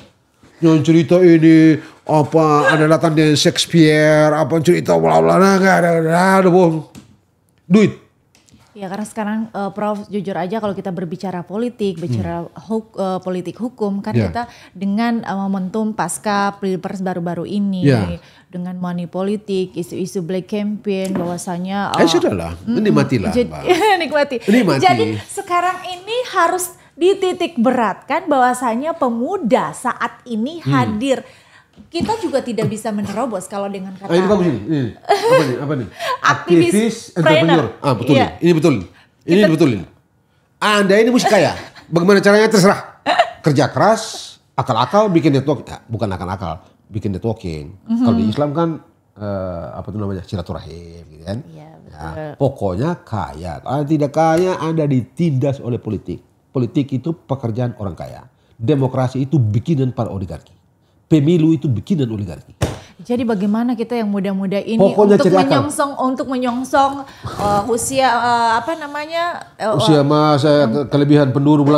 [SPEAKER 1] Jangan cerita ini, apa ada datang dari Shakespeare, apa cerita bla-bla, nggak ada bohong. Duit.
[SPEAKER 2] Ya karena sekarang Prof jujur aja kalau kita berbicara politik, politik hukum kan kita dengan momentum pasca pilpres baru-baru ini dengan money politik, isu-isu black campaign bahwasanya
[SPEAKER 1] sudahlah, nikmatilah.
[SPEAKER 2] Nikmati. Jadi sekarang ini harus dititik beratkan bahwasanya pemuda saat ini hadir. Kita juga tidak bisa menerobos kalau dengan kata
[SPEAKER 1] ini bagus ini. Apa nih?
[SPEAKER 2] Aktivis
[SPEAKER 1] entrepreneur. Betul. Iya. Ini betul. Ini betul. Anda ini mesti kaya. Bagaimana caranya terserah. Kerja keras, akal-akal bikin network. Bukan akal-akal, bikin networking. Kalau di Islam kan apa itu namanya? Silaturahim gitu kan. Iya, betul. Pokoknya kaya. Anda tidak kaya, Anda ditindas oleh politik. Politik itu pekerjaan orang kaya. Demokrasi itu bikinan para oligarki. Pemilu itu bikinan oligarki.
[SPEAKER 2] Jadi bagaimana kita yang muda-muda ini untuk menyongsong usia
[SPEAKER 1] usia masa kelebihan penduduk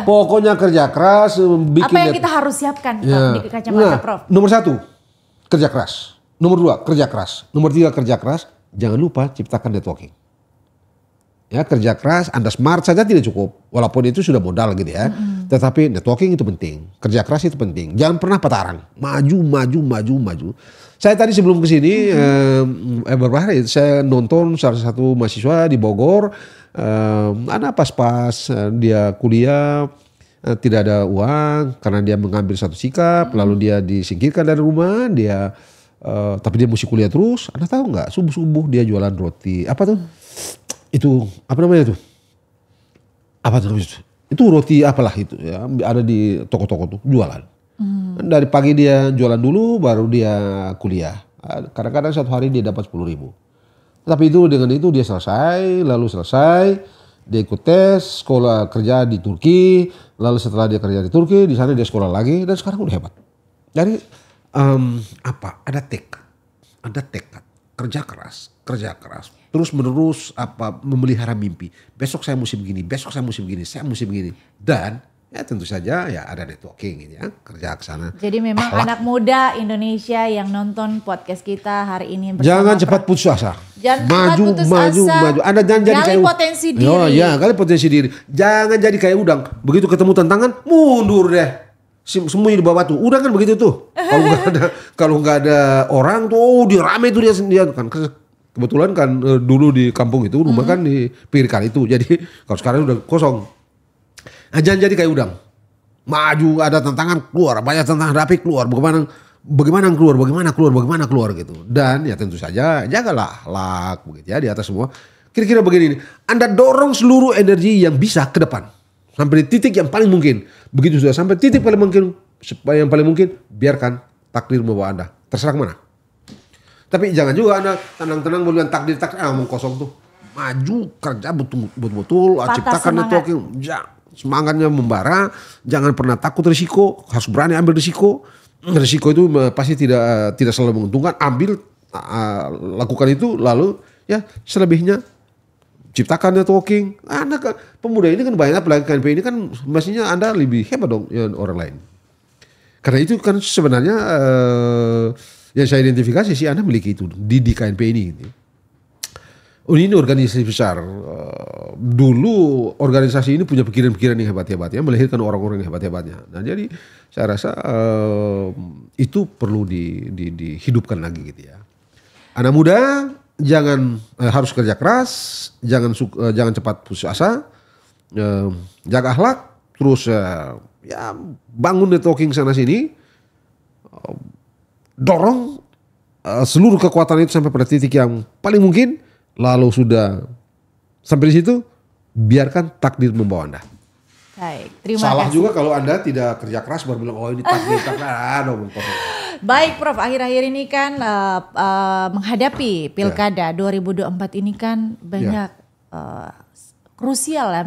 [SPEAKER 1] pokoknya kerja keras bikin.
[SPEAKER 2] Apa yang kita harus siapkan di kacamata Prof?
[SPEAKER 1] Nomor 1 kerja keras. Nomor 2 kerja keras. Nomor 3 kerja keras. Jangan lupa ciptakan networking. Ya kerja keras, Anda smart saja tidak cukup. Walaupun itu sudah modal gitu ya. Tetapi networking itu penting. Kerja keras itu penting. Jangan pernah patarang. Maju. Saya tadi sebelum kesini, beberapa hari saya nonton salah satu mahasiswa di Bogor. Anak pas-pas dia kuliah, tidak ada uang karena dia mengambil satu sikap. Lalu dia disingkirkan dari rumah. Tapi dia mesti kuliah terus. Anda tahu nggak? Subuh-subuh dia jualan roti. Apa tuh? Itu apa namanya tuh? Apa namanya itu? Itu roti apalah itu ya, ada di toko-toko tuh jualan. Dari pagi dia jualan dulu, baru dia kuliah. Kadang-kadang satu hari dia dapat 10.000. Tapi itu dengan itu dia selesai, dia ikut tes sekolah kerja di Turki, lalu setelah dia kerja di Turki, di sana dia sekolah lagi dan sekarang udah hebat. Jadi ada tekad, kerja keras. Terus menerus memelihara mimpi. Besok saya mesti begini, saya mesti begini. Dan ya tentu saja ya ada networking gitu ya, kerja ke sana.
[SPEAKER 2] Jadi memang anak muda Indonesia yang nonton podcast kita hari ini
[SPEAKER 1] jangan cepat putus asa. Maju. Anda jangan jadi kayak
[SPEAKER 2] potensi diri.
[SPEAKER 1] Gali potensi diri. Jangan jadi kayak udang. Begitu ketemu tantangan, mundur deh. Semuanya di bawah batu. Udah kan begitu tuh. Kalau nggak ada orang tuh, dia rame tuh dia kan. Kebetulan kan dulu di kampung itu rumah kan di pinggir kali itu. Jadi kalau sekarang udah kosong. Jangan jadi kayak udang. Maju ada tantangan keluar, banyak tantangan rapi keluar. Bagaimana keluar gitu. Dan ya tentu saja jagalah akhlak begitu ya di atas semua. Kira-kira begini nih. Anda dorong seluruh energi yang bisa ke depan. Sampai di titik yang paling mungkin. Begitu sudah sampai titik paling mungkin, supaya yang paling mungkin, biarkan takdir membawa Anda. Terserah kemana. Tapi jangan juga Anda tenang-tenang bilang takdir, omong kosong tuh. Maju, kerja betul-betul, ciptakan networking. Semangatnya membara, jangan pernah takut risiko, harus berani ambil risiko. Risiko itu pasti tidak selalu menguntungkan. Ambil, lakukan itu, lalu ya selebihnya ciptakan networking. Anda kan pemuda ini kan banyak, apalagi KNP ini kan mestinya Anda lebih hebat dong ya orang lain. Karena itu kan sebenarnya yang saya identifikasi sih Anda memiliki itu di KNP ini. Ini organisasi besar. Dulu organisasi ini punya pikiran-pikiran yang hebat-hebat ya, melahirkan orang-orang yang hebat-hebatnya. Nah jadi saya rasa itu perlu dihidupkan lagi gitu ya. Anak muda jangan harus kerja keras, jangan cepat putus asa, jaga akhlak, terus ya bangun networking sana sini, dorong seluruh kekuatan itu sampai pada titik yang paling mungkin, lalu sudah sampai di situ, biarkan takdir membawa Anda.
[SPEAKER 2] Baik, terima
[SPEAKER 1] Salah
[SPEAKER 2] kasih.
[SPEAKER 1] juga kalau Anda tidak kerja keras baru bilang ini takdir.
[SPEAKER 2] Baik Prof, akhir-akhir ini kan menghadapi Pilkada 2024 ini kan banyak krusial ya,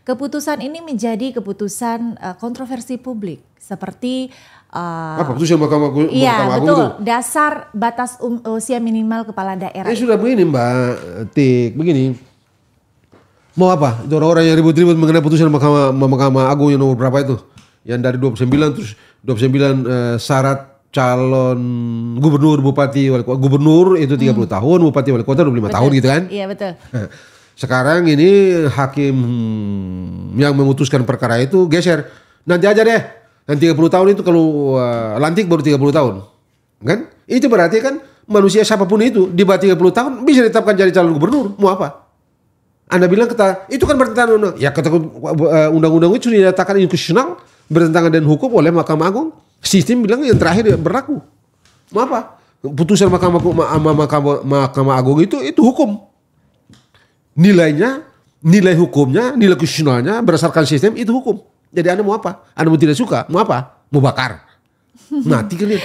[SPEAKER 2] keputusan ini menjadi keputusan kontroversi publik seperti
[SPEAKER 1] putusan Mahkamah Agung
[SPEAKER 2] betul,
[SPEAKER 1] itu?
[SPEAKER 2] Dasar batas usia minimal kepala daerah.
[SPEAKER 1] Sudah begini Mbak Tik, begini. Mau apa? Itu orang-orang yang ribut-ribut mengenai putusan Mahkamah Agung yang nomor berapa itu? Yang dari 29 terus 29 syarat calon gubernur, bupati, wali kota. Gubernur itu 30 tahun, bupati, wali kota 25 tahun gitu kan?
[SPEAKER 2] Iya betul.
[SPEAKER 1] Sekarang ini hakim yang memutuskan perkara itu geser. Nanti aja deh. Nanti 30 tahun itu kalau lantik baru 30 tahun. Kan? Itu berarti kan manusia siapapun itu di bawah 30 tahun bisa ditetapkan jadi calon gubernur. Mau apa? Anda bilang itu kan bertentangan undang. Ya kata undang-undang itu sudah dinyatakan inkonstitusional, bertentangan dengan hukum oleh Mahkamah Agung. Sistem bilang yang terakhir berlaku. Mau apa? Putusan Mahkamah Agung itu hukum. Nilai hukumnya, nilai konstitusionalnya berdasarkan sistem itu hukum. Jadi Anda mau apa? Anda mau tidak suka, mau apa? Mau bakar. Mati kalian.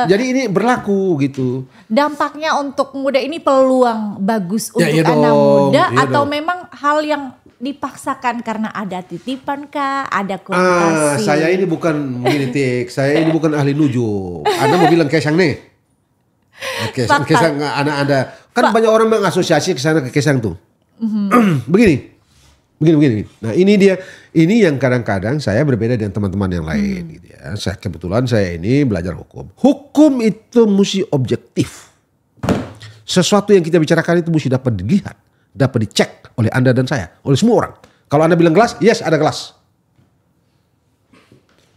[SPEAKER 1] Jadi ini berlaku gitu.
[SPEAKER 2] Dampaknya untuk muda ini peluang bagus untuk anak muda atau memang hal yang dipaksakan karena ada titipan kah, ada komunikasi?
[SPEAKER 1] Saya ini bukan begini Tik, saya ini bukan ahli nuju. Anda mau bilang Kaesang nih? Kaesang ada kan banyak orang mengasosiasi ke sana ke Kaesang tuh. Begini. Nah ini yang kadang-kadang saya berbeda dengan teman-teman yang lain gitu ya. Kebetulan saya ini belajar hukum. Hukum itu mesti objektif. Sesuatu yang kita bicarakan itu mesti dapat dilihat, dapat dicek oleh Anda dan saya, oleh semua orang. Kalau Anda bilang gelas, yes ada gelas.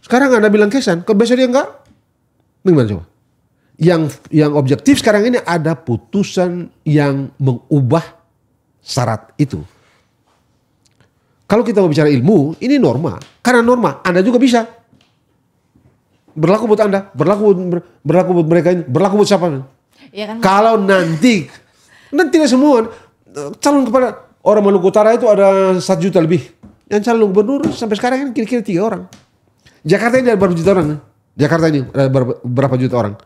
[SPEAKER 1] Sekarang Anda bilang kesan, kalau besok dia enggak, bagaimana coba? Yang objektif sekarang ini ada putusan yang mengubah syarat itu. Kalau kita mau bicara ilmu, ini norma. Karena norma, Anda juga bisa. Berlaku buat Anda, berlaku buat mereka ini, berlaku buat siapa? Ya kan? Kalau nanti tidak semua calon kepala orang Maluku Utara itu ada 1 juta lebih. Yang calon gubernur sampai sekarang kan kira-kira 3 orang. Jakarta ini ada berapa juta orang? Jakarta ini ada berapa juta orang?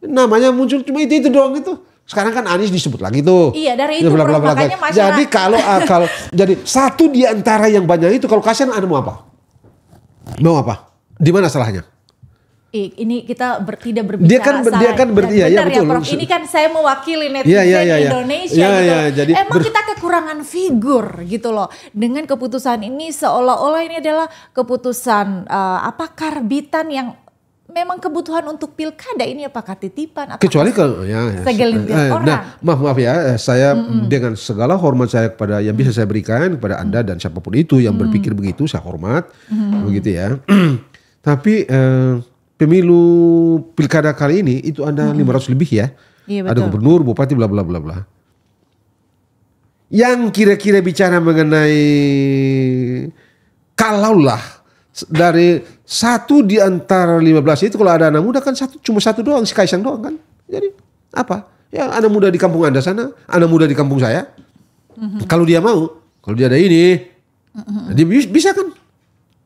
[SPEAKER 1] Namanya muncul cuma itu doang itu. Sekarang kan Anies disebut lagi tuh.
[SPEAKER 2] Iya dari itu makanya masyarakat.
[SPEAKER 1] Jadi kalau jadi satu di antara yang banyak itu kalau kasihan Anda mau apa? Mau apa? Di mana salahnya?
[SPEAKER 2] Ini kita tidak berbicara
[SPEAKER 1] dia kan betul.
[SPEAKER 2] Ya, Prof. Ini kan saya mewakili netizen Indonesia gitu.
[SPEAKER 1] Jadi,
[SPEAKER 2] emang kita kekurangan figur gitu loh. Dengan keputusan ini seolah-olah ini adalah keputusan karbitan yang memang kebutuhan untuk pilkada ini apakah titipan?
[SPEAKER 1] Kecuali kalau
[SPEAKER 2] segelintir orang.
[SPEAKER 1] Maaf ya, saya dengan segala hormat saya kepada yang bisa saya berikan kepada Anda dan siapapun itu yang berpikir begitu saya hormat, begitu ya. Tapi pemilu pilkada kali ini itu ada 500 lebih ya. Iya, ada gubernur, bupati, bla bla bla bla. Yang kira-kira bicara mengenai kalaulah dari 1 di antara 15 itu kalau ada anak muda kan cuma satu doang, si Kaesang doang kan. Jadi apa? Ya anak muda di kampung Anda sana, anak muda di kampung saya. Kalau dia mau, kalau dia ada ini, dia bisa kan?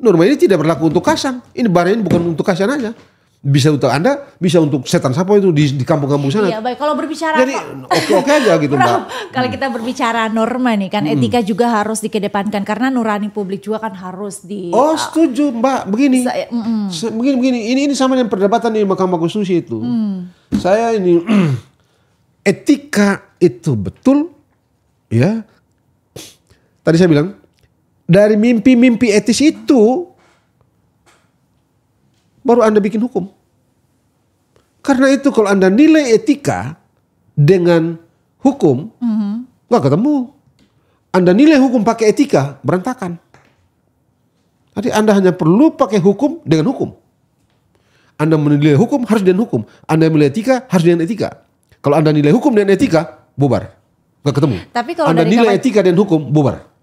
[SPEAKER 1] Norma ini tidak berlaku untuk Kasang. Ini barang ini bukan untuk Kasang aja. Bisa untuk Anda, bisa untuk setan siapa itu di kampung-kampung sana.
[SPEAKER 2] Iya baik, kalau berbicara
[SPEAKER 1] jadi oke aja gitu Mbak.
[SPEAKER 2] Kalau kita berbicara norma nih kan etika juga harus dikedepankan karena nurani publik juga kan harus di.
[SPEAKER 1] Oh setuju Mbak, begini. Begini, ini sama dengan perdebatan di Mahkamah Konstitusi itu. Saya ini etika itu betul ya. Tadi saya bilang dari mimpi-mimpi etis itu baru Anda bikin hukum. Karena itu kalau Anda nilai etika dengan hukum, nggak ketemu. Anda nilai hukum pakai etika, berantakan. Jadi Anda hanya perlu pakai hukum dengan hukum. Anda menilai hukum harus dengan hukum. Anda menilai etika harus dengan etika. Kalau Anda nilai hukum dengan etika, bubar. Nggak ketemu.
[SPEAKER 2] Tapi kalau
[SPEAKER 1] Anda nilai etika dan hukum, bubar.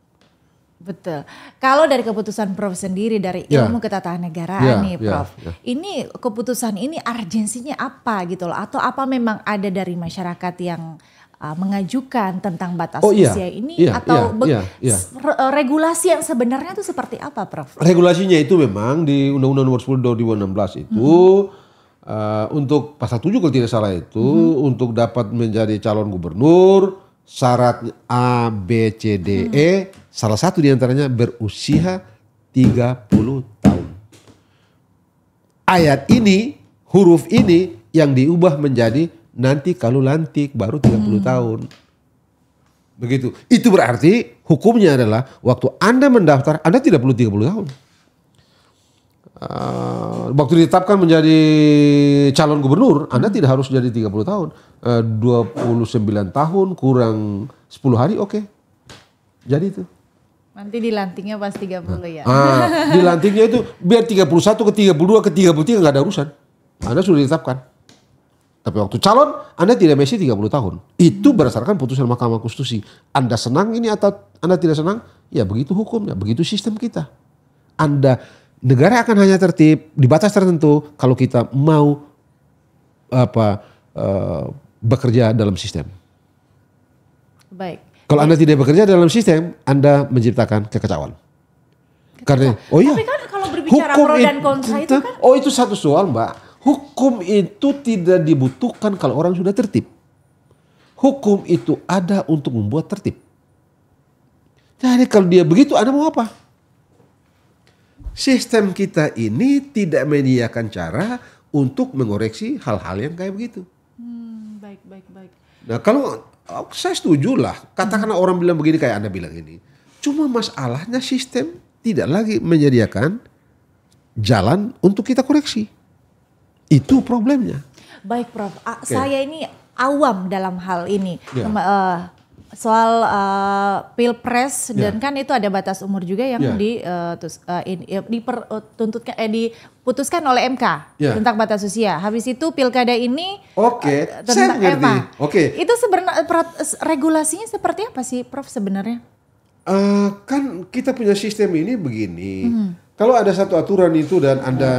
[SPEAKER 2] Betul. Kalau dari keputusan Prof sendiri dari ilmu ketatanegaraan nih Prof. Ini keputusan ini urgensinya apa gitu loh? Atau apa memang ada dari masyarakat yang mengajukan tentang batas usia ini? Atau regulasi yang sebenarnya itu seperti apa Prof?
[SPEAKER 1] Regulasinya itu memang di Undang-Undang Nomor 10 2016 itu untuk pasal 7 kalau tidak salah itu untuk dapat menjadi calon gubernur syaratnya A, B, C, D, E. Salah satu diantaranya berusia 30 tahun. Ayat ini, huruf ini yang diubah menjadi nanti kalau lantik baru 30 tahun. Begitu. Itu berarti hukumnya adalah waktu Anda mendaftar, Anda tidak perlu 30 tahun. Waktu ditetapkan menjadi calon gubernur, Anda tidak harus jadi 30 tahun. 29 tahun kurang 10 hari, oke. Jadi itu.
[SPEAKER 2] Nanti dilantiknya pas 30 ya.
[SPEAKER 1] Dilantiknya itu biar 31 ke 32 ke 33 nggak ada urusan. Anda sudah ditetapkan. Tapi waktu calon Anda tidak mesti 30 tahun. Itu berdasarkan putusan Mahkamah Konstitusi. Anda senang ini atau Anda tidak senang? Ya begitu hukumnya, begitu sistem kita. Negara akan hanya tertib di batas tertentu kalau kita mau bekerja dalam sistem.
[SPEAKER 2] Baik.
[SPEAKER 1] Kalau Anda tidak bekerja dalam sistem, Anda menciptakan kekacauan. Karena,
[SPEAKER 2] tapi kan kalau berbicara pro dan kontra itu kan.
[SPEAKER 1] Oh itu satu soal Mbak. Hukum itu tidak dibutuhkan kalau orang sudah tertib. Hukum itu ada untuk membuat tertib. Jadi kalau dia begitu, Anda mau apa? Sistem kita ini tidak menyediakan cara untuk mengoreksi hal-hal yang kayak begitu.
[SPEAKER 2] Baik.
[SPEAKER 1] Nah kalau saya setuju lah, katakanlah orang bilang begini kayak Anda bilang ini. Cuma masalahnya sistem tidak lagi menyediakan jalan untuk kita koreksi. Itu problemnya.
[SPEAKER 2] Baik Prof, saya ini awam dalam hal ini. Soal pilpres dan kan itu ada batas umur juga yang diputuskan oleh MK tentang batas usia. Habis itu pilkada ini tentang EMA. Itu sebenarnya regulasinya seperti apa sih Prof sebenarnya?
[SPEAKER 1] Kan kita punya sistem ini begini. Kalau ada satu aturan itu dan Anda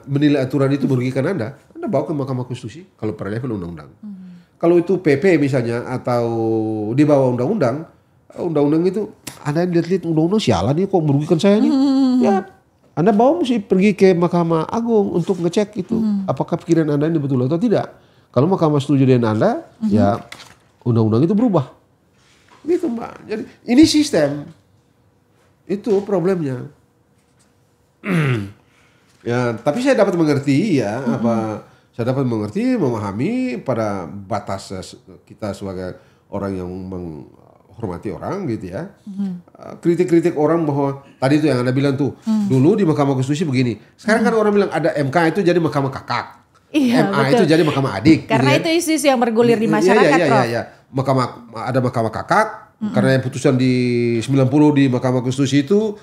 [SPEAKER 1] menilai aturan itu merugikan Anda bawa ke Mahkamah Konstitusi kalau pada level undang-undang. Kalau itu PP misalnya atau di bawah undang-undang itu Anda lihat undang-undang sialan nih kok merugikan saya nih. Ya, Anda bawa mesti pergi ke Mahkamah Agung untuk ngecek itu apakah pikiran Anda ini betul atau tidak. Kalau Mahkamah setuju dengan Anda, ya undang-undang itu berubah. Gitu Mbak. Jadi ini sistem. Itu problemnya. Ya, tapi saya dapat mengerti ya saya dapat mengerti, memahami pada batas kita sebagai orang yang menghormati orang gitu ya. Kritik-kritik orang bahwa tadi itu yang Anda bilang tuh, dulu di Mahkamah Konstitusi begini. Sekarang kan orang bilang ada MK itu jadi Mahkamah Kakak.
[SPEAKER 2] Iya,
[SPEAKER 1] MA
[SPEAKER 2] betul.
[SPEAKER 1] itu jadi Mahkamah Adik.
[SPEAKER 2] Karena
[SPEAKER 1] gitu
[SPEAKER 2] itu isu-isu yang bergulir di masyarakat, Prof.
[SPEAKER 1] Iya. Ada Mahkamah Kakak, karena yang putusan di 90 di Mahkamah Konstitusi itu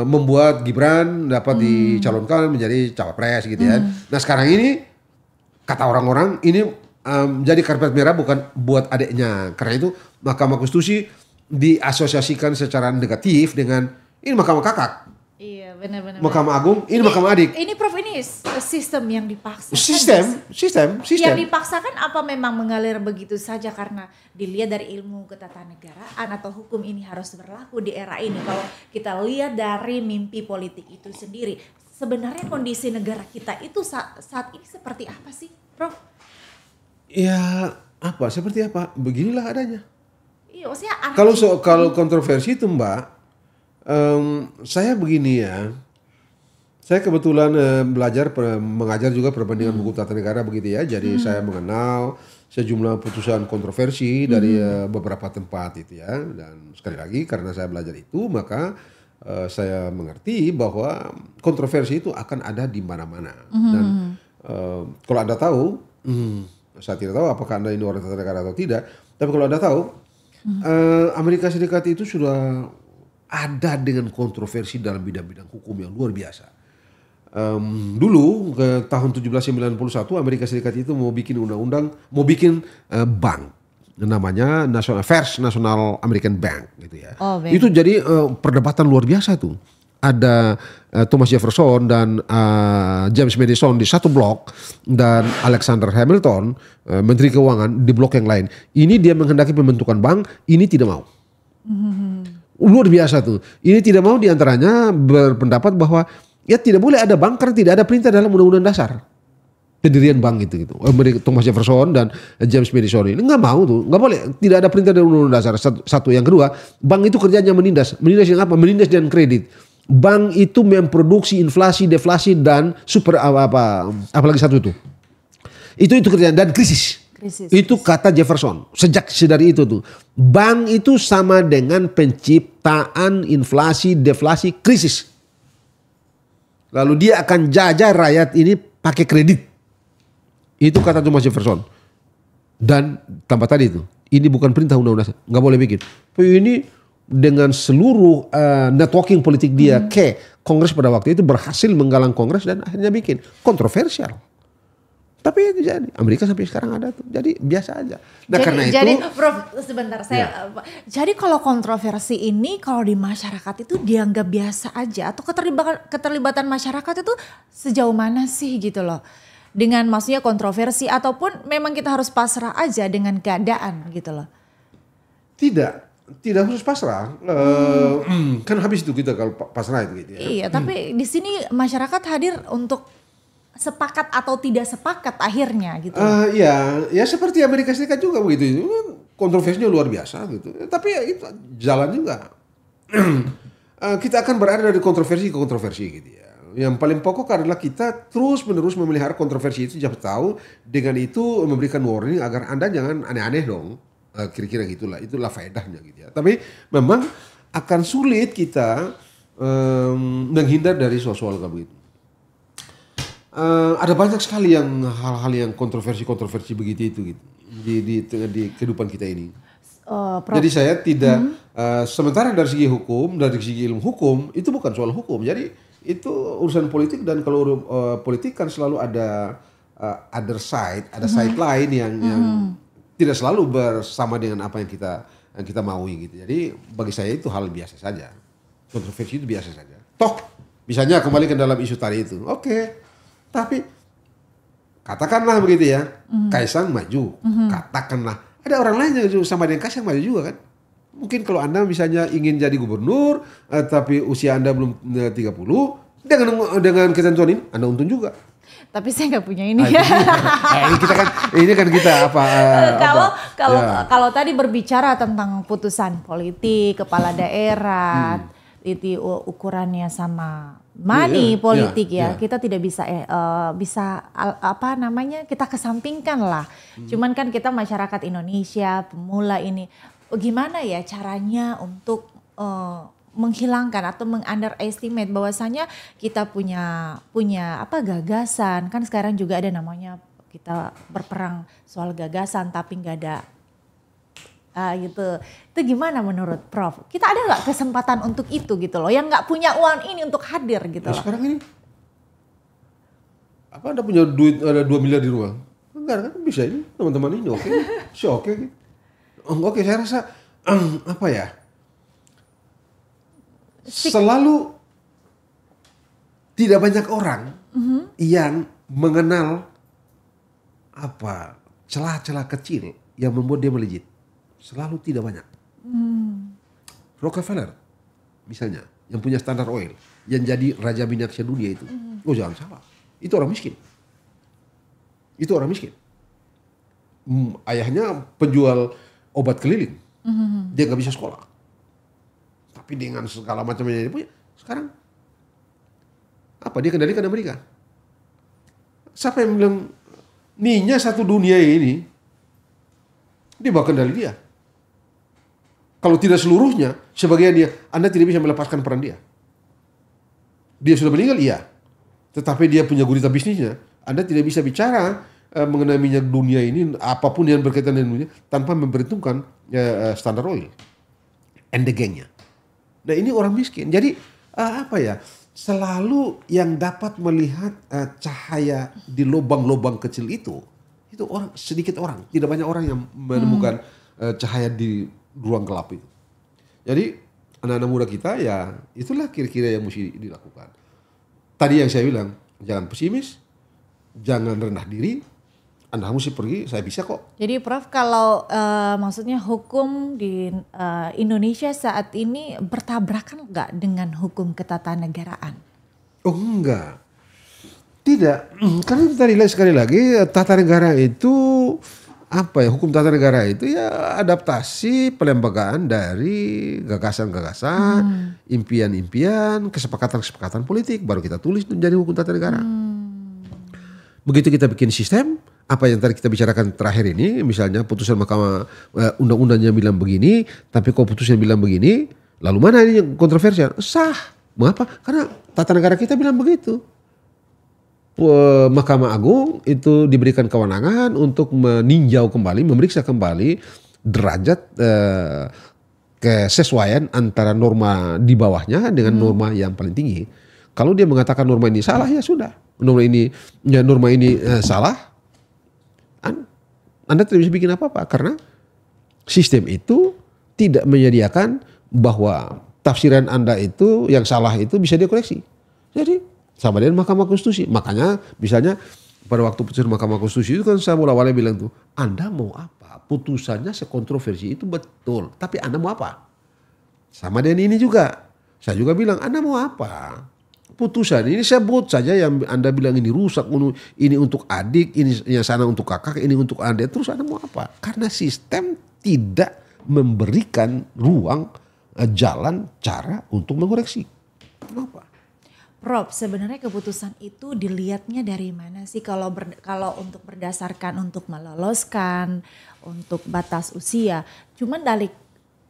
[SPEAKER 1] membuat Gibran dapat dicalonkan menjadi cawapres gitu ya. Nah sekarang ini kata orang-orang ini jadi karpet merah bukan buat adiknya. Karena itu Mahkamah Konstitusi diasosiasikan secara negatif dengan ini Mahkamah Kakak.
[SPEAKER 2] Iya benar-benar.
[SPEAKER 1] Mahkamah Agung, ini Mahkamah Adik.
[SPEAKER 2] Ini Prof, ini sistem yang dipaksa.
[SPEAKER 1] Sistem.
[SPEAKER 2] Yang dipaksakan apa memang mengalir begitu saja karena dilihat dari ilmu ketatanegaraan atau hukum ini harus berlaku di era ini. Kalau kita lihat dari mimpi politik itu sendiri, sebenarnya kondisi negara kita itu saat ini seperti apa sih, Prof?
[SPEAKER 1] Ya, seperti apa? Beginilah adanya.
[SPEAKER 2] Iya, maksudnya
[SPEAKER 1] kalau kontroversi itu Mbak, saya begini ya. Saya kebetulan mengajar juga perbandingan hukum tata negara begitu ya. Jadi saya mengenal sejumlah putusan kontroversi dari beberapa tempat itu ya. Dan sekali lagi karena saya belajar itu, maka saya mengerti bahwa kontroversi itu akan ada di mana-mana. Dan kalau Anda tahu, saya tidak tahu apakah Anda ini orang tata negara atau tidak. Tapi kalau Anda tahu, Amerika Serikat itu sudah ada dengan kontroversi dalam bidang-bidang hukum yang luar biasa. Dulu ke tahun 1791 Amerika Serikat itu mau bikin undang-undang, mau bikin bank namanya First National American Bank gitu ya. Itu jadi perdebatan luar biasa tuh. Ada Thomas Jefferson dan James Madison di satu blok dan Alexander Hamilton Menteri Keuangan di blok yang lain. Ini dia menghendaki pembentukan bank, ini tidak mau. Luar biasa tuh. Ini tidak mau, diantaranya berpendapat bahwa ya tidak boleh ada bank karena tidak ada perintah dalam undang-undang dasar pendirian bank gitu. Thomas Jefferson dan James Madison ini nggak mau tuh, nggak boleh, tidak ada perintah dalam undang-undang dasar. Satu, yang kedua, bank itu kerjanya menindas yang apa? Menindas dan kredit. Bank itu memproduksi inflasi, deflasi dan apalagi satu itu. Itu kerjaan dan krisis. Itu kata Jefferson. Sejak dari itu tuh. Bank itu sama dengan penciptaan inflasi, deflasi, krisis. Lalu dia akan jajah rakyat ini pakai kredit. Itu kata Thomas Jefferson. Dan tambah tadi itu, ini bukan perintah undang-undang, nggak boleh bikin. Ini dengan seluruh networking politik dia ke Kongres pada waktu itu berhasil menggalang Kongres dan akhirnya bikin kontroversial. Tapi itu jadi Amerika sampai sekarang ada tuh. Jadi biasa aja. Nah,
[SPEAKER 2] jadi Prof, sebentar saya. Jadi kalau kontroversi ini kalau di masyarakat itu dianggap biasa aja atau keterlibatan masyarakat itu sejauh mana sih gitu loh? Dengan maksudnya kontroversi ataupun memang kita harus pasrah aja dengan keadaan gitu loh?
[SPEAKER 1] Tidak harus pasrah, kan habis itu kita kalau pasrah itu gitu ya.
[SPEAKER 2] Iya, tapi di sini masyarakat hadir untuk sepakat atau tidak sepakat akhirnya gitu.
[SPEAKER 1] Ya seperti Amerika Serikat juga begitu, kontroversinya luar biasa gitu. Tapi ya itu jalan juga. Kita akan berada dari kontroversi ke kontroversi gitu ya. Yang paling pokok adalah kita terus menerus memelihara kontroversi itu setiap tahun. Dengan itu memberikan warning agar Anda jangan aneh-aneh dong. Kira-kira gitulah, itulah faedahnya gitu ya. Tapi memang akan sulit kita menghindar dari soal begitu. Ada banyak sekali yang hal-hal yang kontroversi begitu itu gitu di kehidupan kita ini. Jadi saya tidak sementara dari segi hukum, dari segi ilmu hukum itu bukan soal hukum. Jadi itu urusan politik dan kalau politik kan selalu ada other side, ada side lain yang tidak selalu bersama dengan apa yang kita maui gitu. Jadi bagi saya itu hal biasa saja. Kontroversi itu biasa saja. Toh, misalnya kembali ke dalam isu tadi itu. Oke. Tapi katakanlah begitu ya. Kaisang maju. Katakanlah ada orang lain yang sama dengan Kaisang maju juga kan. Mungkin kalau Anda misalnya ingin jadi gubernur tapi usia Anda belum 30, dengan ketentuan ini Anda untung juga.
[SPEAKER 2] Tapi saya nggak punya ini. Kalau tadi berbicara tentang putusan politik, kepala daerah, itu ukurannya sama money politik ya. Kita tidak bisa kita kesampingkan lah. Cuman kan kita masyarakat Indonesia pemula ini, gimana ya caranya untuk menghilangkan atau meng-underestimate bahwasanya kita punya gagasan. Kan sekarang juga ada namanya kita berperang soal gagasan tapi nggak ada gitu. Itu gimana menurut Prof? Kita ada nggak kesempatan untuk itu gitu loh, yang nggak punya uang ini untuk hadir gitu loh.
[SPEAKER 1] Sekarang ini Anda punya duit ada 2 miliar di rumah? Enggak kan, bisa ini teman-teman ini oke. Oke. Oke, saya rasa selalu tidak banyak orang yang mengenal celah-celah kecil yang membuat dia melejit. Selalu tidak banyak. Rockefeller misalnya, yang punya Standard Oil, yang jadi raja minyak sedunia itu. Oh jangan salah, itu orang miskin. Itu orang miskin. Ayahnya penjual obat keliling. Dia nggak bisa sekolah. Tapi dengan segala macam yang dia punya, sekarang dia kendalikan Amerika. Siapa yang bilang minyak satu dunia ini dia bawa kendali dia? Kalau tidak seluruhnya, sebagian dia, Anda tidak bisa melepaskan peran dia. Dia sudah meninggal, iya. Tetapi dia punya gurita bisnisnya. Anda tidak bisa bicara mengenai minyak dunia ini, apapun yang berkaitan dengan dunia, tanpa memperhitungkan Standard Oil and the gang-nya. Nah ini orang miskin. Jadi selalu yang dapat melihat cahaya di lubang-lubang kecil itu orang sedikit orang. Tidak banyak orang yang menemukan cahaya di ruang gelap itu. Jadi anak-anak muda kita ya itulah kira-kira yang mesti dilakukan. Tadi yang saya bilang, jangan pesimis, jangan rendah diri, Anda mesti pergi, saya bisa kok.
[SPEAKER 2] Jadi Prof, kalau maksudnya hukum di Indonesia saat ini bertabrakan nggak dengan hukum ketatanegaraan?
[SPEAKER 1] Oh enggak, tidak. Karena tadi sekali lagi tata negara itu hukum tata negara itu ya adaptasi pelembagaan dari gagasan-gagasan, impian-impian, kesepakatan-kesepakatan politik, baru kita tulis menjadi hukum tata negara. Begitu kita bikin sistem, apa yang tadi kita bicarakan terakhir ini, misalnya putusan mahkamah undang-undangnya bilang begini, tapi kok putusan bilang begini, lalu mana ini yang kontroversial? Sah. Mengapa? Karena tata negara kita bilang begitu. Mahkamah Agung itu diberikan kewenangan untuk meninjau kembali, memeriksa kembali derajat kesesuaian antara norma di bawahnya dengan norma yang paling tinggi. Kalau dia mengatakan norma ini salah, ya sudah. Norma ini salah, Anda tidak bisa bikin apa-apa karena sistem itu tidak menyediakan bahwa tafsiran Anda itu yang salah itu bisa dikoreksi. Jadi sama dengan Mahkamah Konstitusi. Makanya misalnya pada waktu putusan Mahkamah Konstitusi itu kan saya mulai bilang tuh, Anda mau apa? Putusannya sekontroversi itu betul, tapi Anda mau apa? Sama dengan ini juga. Saya juga bilang, Anda mau apa? Putusan ini sebut saja yang Anda bilang ini rusak, ini untuk adik, ini yang sana untuk kakak, ini untuk adik. Terus Anda mau apa? Karena sistem tidak memberikan ruang, jalan, cara untuk mengoreksi. Kenapa?
[SPEAKER 2] Prof, sebenarnya keputusan itu dilihatnya dari mana sih kalau untuk berdasarkan untuk meloloskan, untuk batas usia. Cuman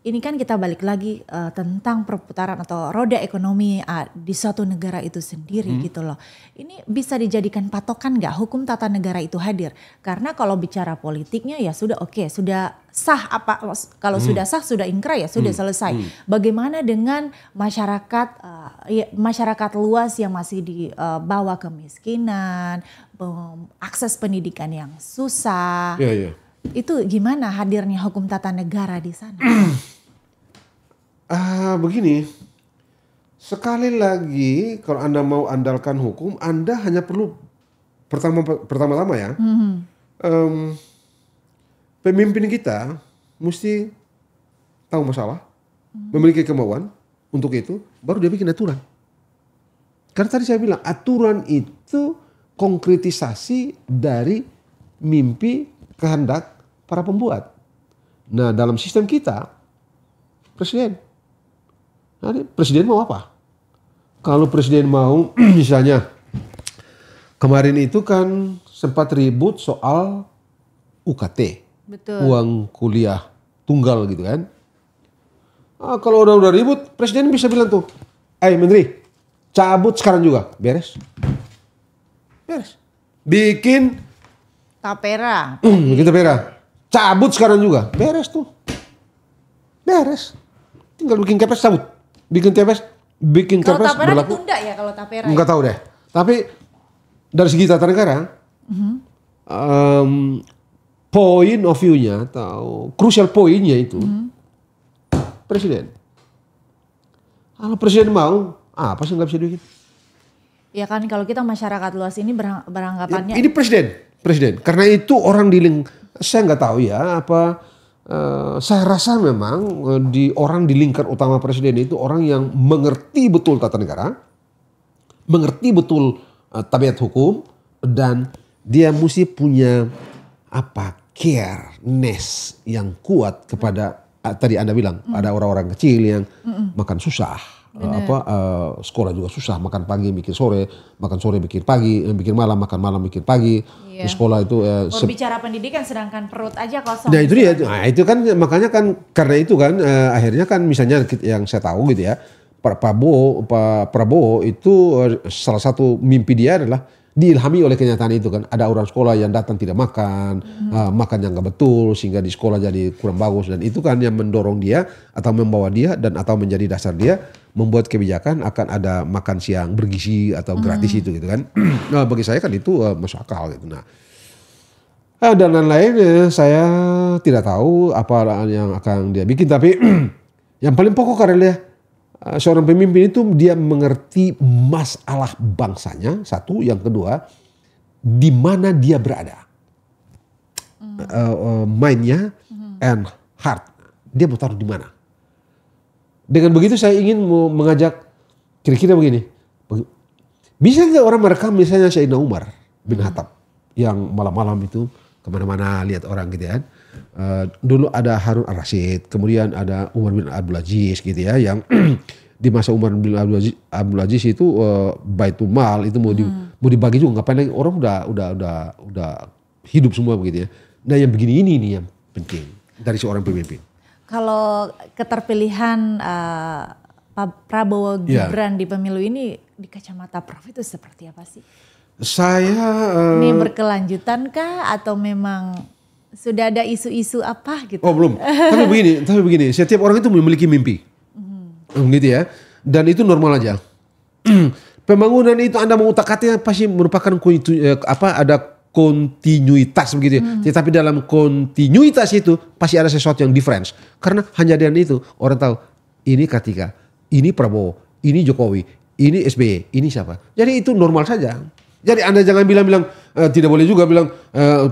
[SPEAKER 2] ini kan kita balik lagi tentang perputaran atau roda ekonomi di suatu negara itu sendiri gitu loh. Ini bisa dijadikan patokan nggak hukum tata negara itu hadir? Karena kalau bicara politiknya ya sudah oke, sudah sah kalau sudah sah sudah inkrah ya sudah selesai. Bagaimana dengan masyarakat luas yang masih di bawah kemiskinan, akses pendidikan yang susah. Itu gimana hadirnya hukum tata negara di sana?
[SPEAKER 1] Begini, sekali lagi kalau Anda mau andalkan hukum, Anda hanya perlu pertama-tama ya, pemimpin kita mesti tahu masalah, memiliki kemauan untuk itu, baru dia bikin aturan. Karena tadi saya bilang aturan itu konkretisasi dari mimpi kehendak para pembuat. Nah dalam sistem kita, presiden mau apa? Kalau presiden mau misalnya kemarin itu kan sempat ribut soal UKT.
[SPEAKER 2] Betul.
[SPEAKER 1] Uang kuliah tunggal gitu kan. Kalau udah ribut, presiden bisa bilang tuh, menteri, cabut sekarang juga, beres. Bikin
[SPEAKER 2] tapera.
[SPEAKER 1] Bikin tapera, cabut sekarang juga, beres tuh. Tinggal bikin kepres cabut, bikin kepres
[SPEAKER 2] kalau tapera berlaku. Ditunda ya kalau tapera.
[SPEAKER 1] Enggak tahu deh. Tapi dari segi tata negara, point of view-nya atau crucial point-nya itu presiden. Kalau presiden mau, apa sih nggak bisa bikin?
[SPEAKER 2] Ya kan kalau kita masyarakat luas ini beranggapannya.
[SPEAKER 1] Ini presiden. Karena itu orang saya nggak tahu ya apa. Saya rasa memang orang di lingkar utama presiden itu orang yang mengerti betul tata negara, mengerti betul tabiat hukum, dan dia mesti punya careness yang kuat kepada tadi Anda bilang ada orang-orang kecil yang makan susah, sekolah juga susah, makan pagi bikin sore, makan sore bikin pagi, bikin malam, makan malam bikin pagi. Di sekolah itu
[SPEAKER 2] berbicara pendidikan sedangkan perut aja kosong.
[SPEAKER 1] Nah itu dia, itu kan makanya kan karena itu kan akhirnya kan misalnya yang saya tahu gitu ya, Pak Prabowo itu salah satu mimpi dia adalah diilhami oleh kenyataan itu kan. Ada orang sekolah yang datang tidak makan, makan yang nggak betul sehingga di sekolah jadi kurang bagus, dan itu kan yang mendorong dia atau membawa dia dan atau menjadi dasar dia membuat kebijakan akan ada makan siang bergizi atau gratis itu gitu kan. Nah bagi saya kan itu masuk akal gitu. Nah dan lain-lain saya tidak tahu apa yang akan dia bikin, tapi yang paling pokok adalah seorang pemimpin itu dia mengerti masalah bangsanya, satu, yang kedua di mana dia berada, mindnya and heart, dia mau taruh di mana. Dengan begitu saya ingin mengajak kira-kira begini, bisa nggak orang merekam misalnya Sayyidina Umar bin Khattab yang malam-malam itu kemana-mana lihat orang gitu ya. Dulu ada Harun Ar-Rasyid, kemudian ada Umar bin Abdul Aziz gitu ya, yang di masa Umar bin Abdul Aziz itu Baitul Mal itu mau dibagi juga, ngapain lagi, orang udah hidup semua begitu ya. Nah yang begini ini nih yang penting dari seorang pemimpin.
[SPEAKER 2] Kalau keterpilihan Pak Prabowo Gibran di pemilu ini di kacamata Prof itu seperti apa sih? Ini berkelanjutan kah atau memang sudah ada isu-isu apa gitu?
[SPEAKER 1] Oh belum. Tapi begini, setiap orang itu memiliki mimpi, gitu ya. Dan itu normal aja. Pembangunan itu Anda mau utak-atiknya pasti merupakan ada kontinuitas begitu ya. Tetapi dalam kontinuitas itu pasti ada sesuatu yang difference. Karena hanya dengan itu orang tahu ini Kartika, ini Prabowo, ini Jokowi, ini SBY, ini siapa. Jadi itu normal saja. Jadi Anda jangan bilang tidak boleh juga bilang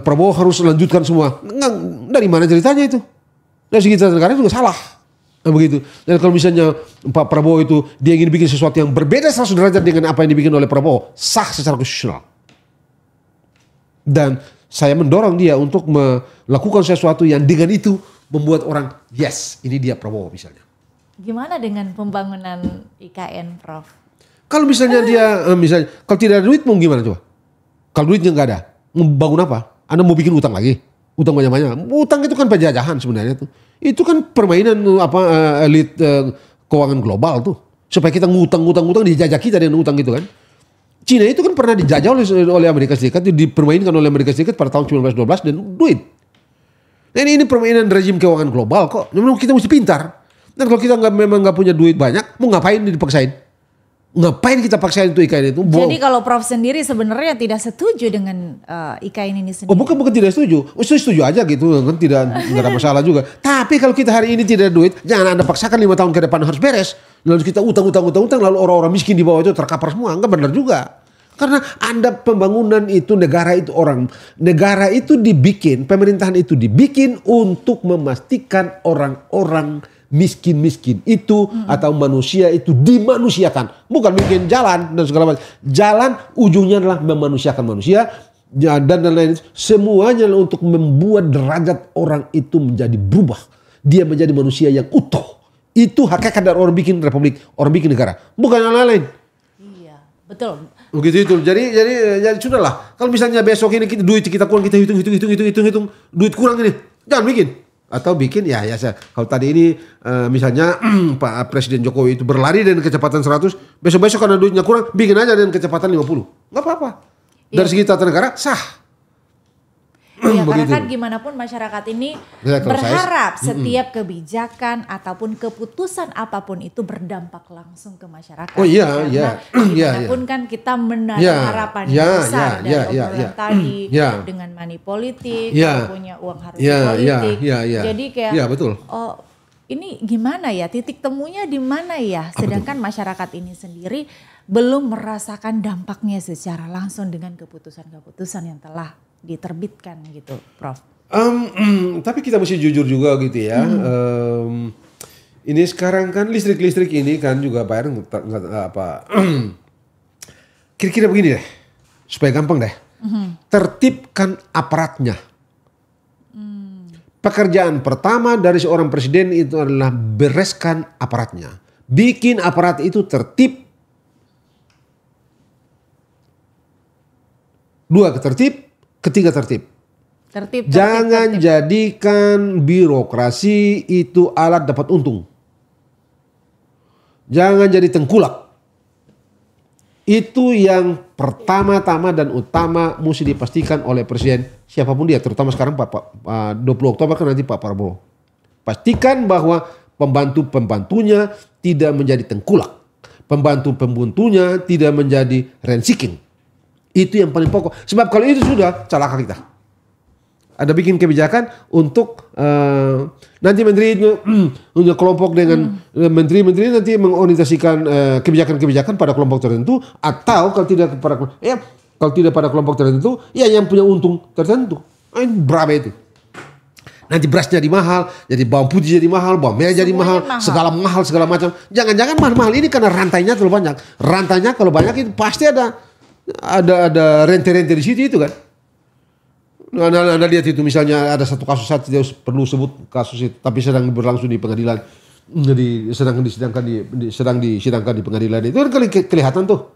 [SPEAKER 1] Prabowo harus lanjutkan semua. Nggak, dari mana ceritanya itu? Dari segi tata negara juga salah. Nah, begitu. Dan kalau misalnya Pak Prabowo itu dia ingin bikin sesuatu yang berbeda 100 derajat dengan apa yang dibikin oleh Prabowo, sah secara konstitusional. Dan saya mendorong dia untuk melakukan sesuatu yang dengan itu membuat orang yes, ini dia Prabowo misalnya.
[SPEAKER 2] Gimana dengan pembangunan IKN, Prof?
[SPEAKER 1] Kalau misalnya misalnya kalau tidak ada duit mau gimana coba? Kalau duitnya nggak ada, mau bangun apa? Anda mau bikin utang lagi? Utang banyak-banyak. Utang itu kan penjajahan sebenarnya tuh. Itu kan permainan elit keuangan global tuh. Supaya kita ngutang dijajah kita dengan utang gitu kan. Cina itu kan pernah dijajah oleh Amerika Serikat, dipermainkan oleh Amerika Serikat pada tahun 1912 dan duit. Nah ini permainan rezim keuangan global kok. Memang kita mesti pintar. Dan kalau kita memang nggak punya duit banyak, mau ngapain dipaksain? Ngapain kita paksain itu IKN itu?
[SPEAKER 2] Jadi kalau Prof sendiri sebenarnya tidak setuju dengan IKN ini sendiri?
[SPEAKER 1] Oh bukan tidak setuju. Setuju aja gitu kan, nggak ada masalah juga. Tapi kalau kita hari ini tidak ada duit, jangan Anda paksakan 5 tahun ke depan harus beres. Lalu kita utang, lalu orang-orang miskin di bawah itu terkapar semua. Enggak benar juga. Karena Anda pembangunan itu, negara itu dibikin, pemerintahan itu dibikin untuk memastikan orang-orang miskin itu atau manusia itu dimanusiakan, bukan bikin jalan dan segala macam. Jalan ujungnya adalah memanusiakan manusia dan lain-lain. Semuanya untuk membuat derajat orang itu menjadi berubah. Dia menjadi manusia yang utuh. Itu hakikat dari orang bikin republik, orang bikin negara, bukan yang lain.
[SPEAKER 2] Iya, betul.
[SPEAKER 1] Begitu itu. Jadi sudahlah. Kalau misalnya besok ini duit kita kurang, kita hitung duit kurang ini, jangan bikin. Atau bikin ya kalau tadi ini misalnya Pak Presiden Jokowi itu berlari dengan kecepatan 100, besok karena duitnya kurang bikin aja dengan kecepatan 50. Enggak apa-apa. Dari segi tata negara sah.
[SPEAKER 2] Iya, karena kan gimana pun masyarakat ini berharap setiap kebijakan ataupun keputusan apapun itu berdampak langsung ke masyarakat.
[SPEAKER 1] Oh iya,
[SPEAKER 2] gimana pun kan kita menaruh harapan yang besar dari obrolan tadi dengan money politik, punya uang harus politik. Jadi kayak
[SPEAKER 1] betul.
[SPEAKER 2] ini gimana ya, titik temunya di mana ya? Sedangkan masyarakat ini sendiri belum merasakan dampaknya secara langsung dengan keputusan-keputusan yang telah diterbitkan gitu, Prof.
[SPEAKER 1] Tapi kita mesti jujur juga gitu ya. Ini sekarang kan listrik ini kan juga bayar apa? Kira-kira begini deh, supaya gampang deh. Tertibkan aparatnya. Pekerjaan pertama dari seorang presiden itu adalah bereskan aparatnya. Bikin aparat itu tertib. 2 tertib, 3 tertib. Jangan jadikan birokrasi itu alat dapat untung. Jangan jadi tengkulak. Itu yang pertama-tama dan utama mesti dipastikan oleh presiden siapapun dia, terutama sekarang 20 Oktober kan nanti Pak Prabowo. Pastikan bahwa pembantu-pembantunya tidak menjadi tengkulak. Pembantu-pembantunya tidak menjadi rent-seeking. Itu yang paling pokok. Sebab kalau itu sudah celaka kita. Ada bikin kebijakan untuk nanti menteri punya kelompok dengan menteri-menteri nanti mengorientasikan kebijakan-kebijakan pada kelompok tertentu, atau kalau tidak pada kelompok tertentu ya yang punya untung tertentu. Berapa itu? Nanti beras jadi mahal, jadi bawang putih jadi mahal, bawang merah jadi mahal, segala macam. Jangan-jangan mahal-mahal ini karena rantainya terlalu banyak. Rantainya kalau banyak itu pasti ada rente-rente di situ itu kan. Anda lihat itu misalnya ada satu kasus, saya tidak perlu sebut kasus itu, tapi sedang berlangsung di pengadilan, sedang disidangkan di pengadilan itu kan kelihatan tuh.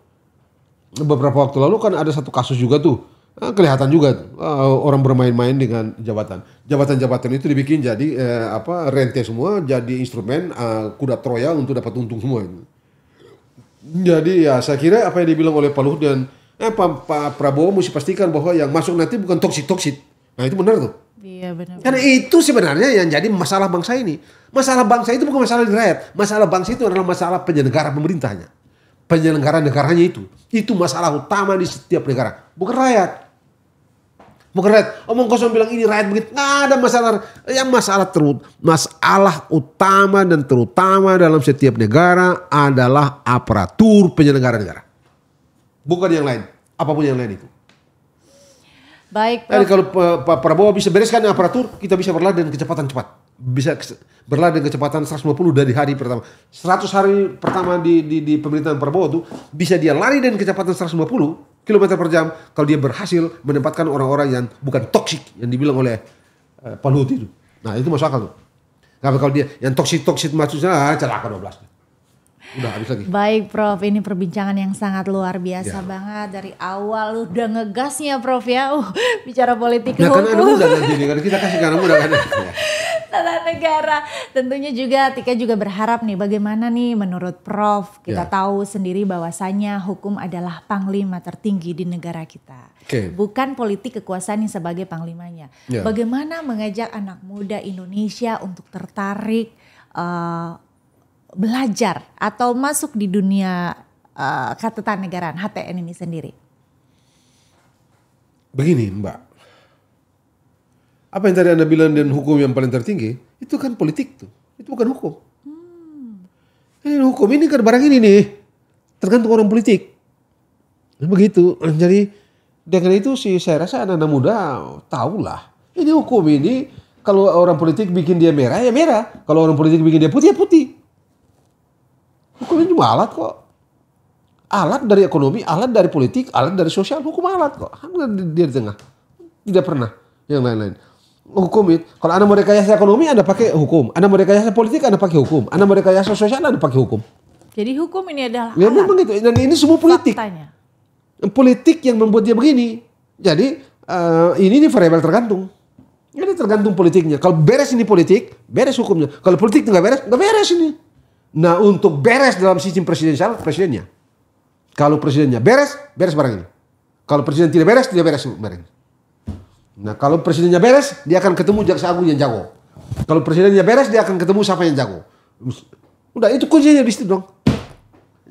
[SPEAKER 1] Beberapa waktu lalu kan ada satu kasus juga tuh, kelihatan juga orang bermain-main dengan jabatan itu dibikin jadi rente semua, jadi instrumen kuda Troya untuk dapat untung semua. Jadi ya saya kira apa yang dibilang oleh Pak Luhut dan Pak Prabowo mesti pastikan bahwa yang masuk nanti bukan toksit. Nah itu benar tuh.
[SPEAKER 2] Iya benar.
[SPEAKER 1] Karena itu sebenarnya yang jadi masalah bangsa ini. Masalah bangsa itu bukan masalah di rakyat. Masalah bangsa itu adalah masalah penyelenggara pemerintahnya. Penyelenggara negaranya itu. Itu masalah utama di setiap negara. Bukan rakyat. Omong kosong bilang ini rakyat begitu. Nggak ada masalah. Yang masalah utama dan terutama dalam setiap negara adalah aparatur penyelenggara negara. Bukan yang lain, apapun yang lain itu.
[SPEAKER 2] Baik, Prof.
[SPEAKER 1] Jadi kalau Pak Prabowo bisa bereskan aparatur, kita bisa berlari dengan kecepatan cepat. Bisa berlari dengan kecepatan 150 dari hari pertama. 100 hari pertama di pemerintahan Prabowo itu bisa dia lari dengan kecepatan 150 km per jam kalau dia berhasil menempatkan orang-orang yang bukan toksik yang dibilang oleh Pak Luhut itu. Nah itu masuk akal tuh. Kalau dia yang toksik maksudnya celaka 12. Udah habis lagi.
[SPEAKER 2] Baik Prof, ini perbincangan yang sangat luar biasa banget. Dari awal udah ngegasnya Prof ya. Bicara politik hukum.
[SPEAKER 1] Kan anak muda nanti kan kita kasih ke anak muda kan.
[SPEAKER 2] Tata negara. Tentunya juga Tika juga berharap nih bagaimana nih menurut Prof. Kita tahu sendiri bahwasanya hukum adalah panglima tertinggi di negara kita. Bukan politik kekuasaan yang sebagai panglimanya. Bagaimana mengajak anak muda Indonesia untuk tertarik belajar atau masuk di dunia ketatanegaraan HTN ini sendiri? Begini
[SPEAKER 1] Mbak, apa yang tadi Anda bilang dan hukum yang paling tertinggi, itu kan politik tuh, itu bukan hukum. Ini hukum ini kan barang ini nih, tergantung orang politik. Begitu, jadi dengan itu sih saya rasa anak-anak muda tahulah. Ini hukum ini, kalau orang politik bikin dia merah ya merah, kalau orang politik bikin dia putih ya putih. Hukum ini cuma alat kok. Alat dari ekonomi, alat dari politik, alat dari sosial. Hukum alat kok. Dia di tengah. Tidak pernah yang lain-lain. Hukum itu, kalau Anda mau rekayasa ekonomi, Anda pakai hukum. Anda mau rekayasa politik, Anda pakai hukum. Anda mau rekayasa sosial, Anda pakai hukum.
[SPEAKER 2] Jadi hukum ini adalah
[SPEAKER 1] alat. Ya memang gitu. Dan ini semua politik. Faktanya. Politik yang membuat dia begini. Jadi ini variabel tergantung. Ini tergantung politiknya. Kalau beres ini politik, beres hukumnya. Kalau politik nggak beres ini. Nah untuk beres dalam sistem presidensial, presidennya. Kalau presidennya beres barang ini. Kalau presiden tidak beres barang ini. Nah kalau presidennya beres, dia akan ketemu jaksa agung yang jago. Kalau presidennya beres, dia akan ketemu siapa yang jago. Udah itu kuncinya di situ dong.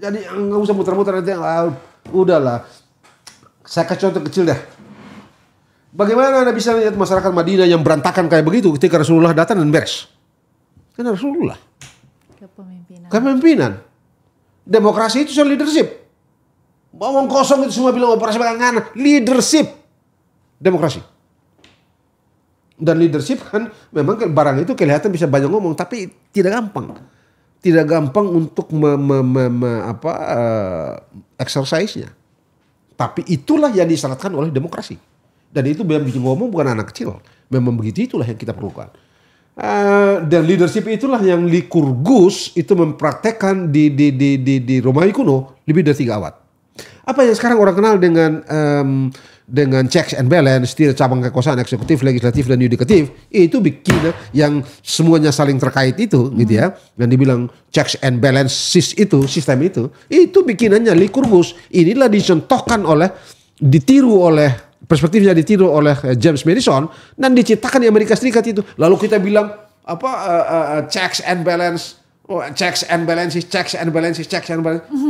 [SPEAKER 1] Jadi nggak usah muter-muter nanti. Udahlah. Saya kasih contoh kecil dah. Bagaimana Anda bisa lihat masyarakat Madinah yang berantakan kayak begitu ketika Rasulullah datang dan beres? Kan Rasulullah.
[SPEAKER 2] Kepemimpinan.
[SPEAKER 1] Demokrasi itu soal leadership. Ngomong kosong itu semua bilang operasi bagaimana. Leadership. Demokrasi. Dan leadership kan memang barang itu kelihatan bisa banyak ngomong. Tapi tidak gampang. Tidak gampang untuk exercise-nya. Tapi itulah yang disyaratkan oleh demokrasi. Dan itu memang bikin ngomong bukan anak kecil. Memang begitu, itulah yang kita perlukan. Dan leadership itulah yang Lycurgus itu mempraktekkan di Romawi kuno lebih dari 3 abad. Apa yang sekarang orang kenal dengan checks and balance, tiga cabang kekuasaan eksekutif, legislatif dan yudikatif, itu bikin yang semuanya saling terkait itu, gitu ya. Yang dibilang checks and balances itu, sistem itu bikinannya Lycurgus. Inilah dicontohkan ditiru oleh James Madison dan diciptakan di Amerika Serikat itu. Lalu kita bilang checks and balance, checks and balances.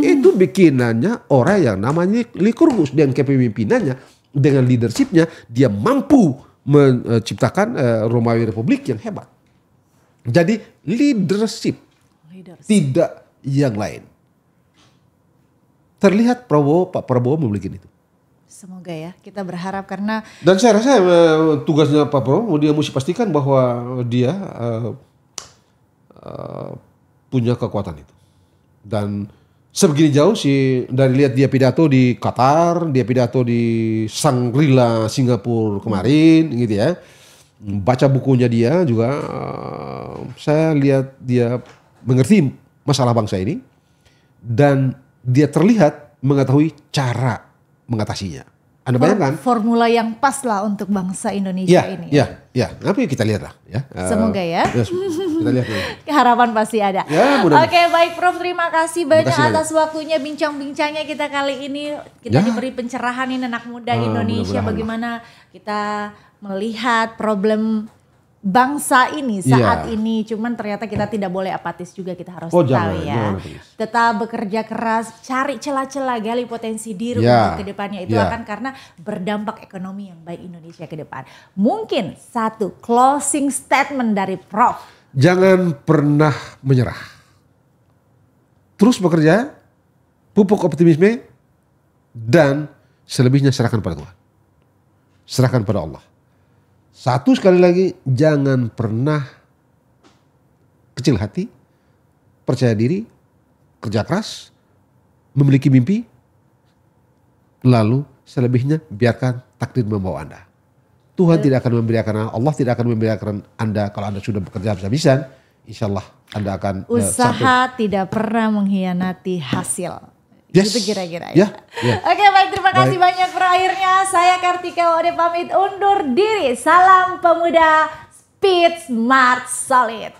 [SPEAKER 1] Itu bikinannya orang yang namanya Lycurgus, dan kepemimpinannya dengan leadershipnya dia mampu menciptakan Romawi Republik yang hebat. Jadi leadership. Tidak yang lain. Terlihat Pak Prabowo memiliki itu.
[SPEAKER 2] Semoga ya, kita berharap karena...
[SPEAKER 1] Dan saya rasa tugasnya Pak Prabowo, dia mesti pastikan bahwa dia punya kekuatan itu. Dan sebegini jauh sih, dari lihat dia pidato di Qatar, dia pidato di Shangri-La Singapura kemarin gitu ya. Baca bukunya dia juga, saya lihat dia mengerti masalah bangsa ini. Dan dia terlihat mengetahui cara mengatasinya. Anda bayangkan?
[SPEAKER 2] Formula yang pas lah untuk bangsa Indonesia ini.
[SPEAKER 1] Ya. Tapi kita lihat lah. Ya.
[SPEAKER 2] Semoga ya.
[SPEAKER 1] Kita lihat.
[SPEAKER 2] Harapan pasti ada.
[SPEAKER 1] Ya,
[SPEAKER 2] Oke, baik Prof, terima kasih banyak atas waktunya, bincang-bincangnya kita kali ini. Kita diberi pencerahan ini anak muda Indonesia, bagaimana kita melihat problem bangsa ini saat ini. Cuman ternyata kita tidak boleh apatis juga, kita harus tahu ya. Tetap bekerja keras, cari celah-celah, gali potensi diri untuk kedepannya. Itu akan karena berdampak ekonomi yang baik Indonesia ke depan. Mungkin satu closing statement dari Prof.
[SPEAKER 1] Jangan pernah menyerah. Terus bekerja, pupuk optimisme, dan selebihnya serahkan pada Tuhan. Serahkan pada Allah. Satu sekali lagi, jangan pernah kecil hati, percaya diri, kerja keras, memiliki mimpi, lalu selebihnya biarkan takdir membawa Anda. Tuhan tidak akan memberikan, Allah tidak akan memberikan Anda kalau Anda sudah bekerja habis-habisan, insya Allah Anda akan
[SPEAKER 2] usaha tidak pernah mengkhianati hasil.
[SPEAKER 1] Yes.
[SPEAKER 2] Gitu kira-kira
[SPEAKER 1] ya.
[SPEAKER 2] Oke, baik, terima kasih banyak. Akhirnya saya Kartika Wade pamit undur diri. Salam pemuda, speed, smart, solid.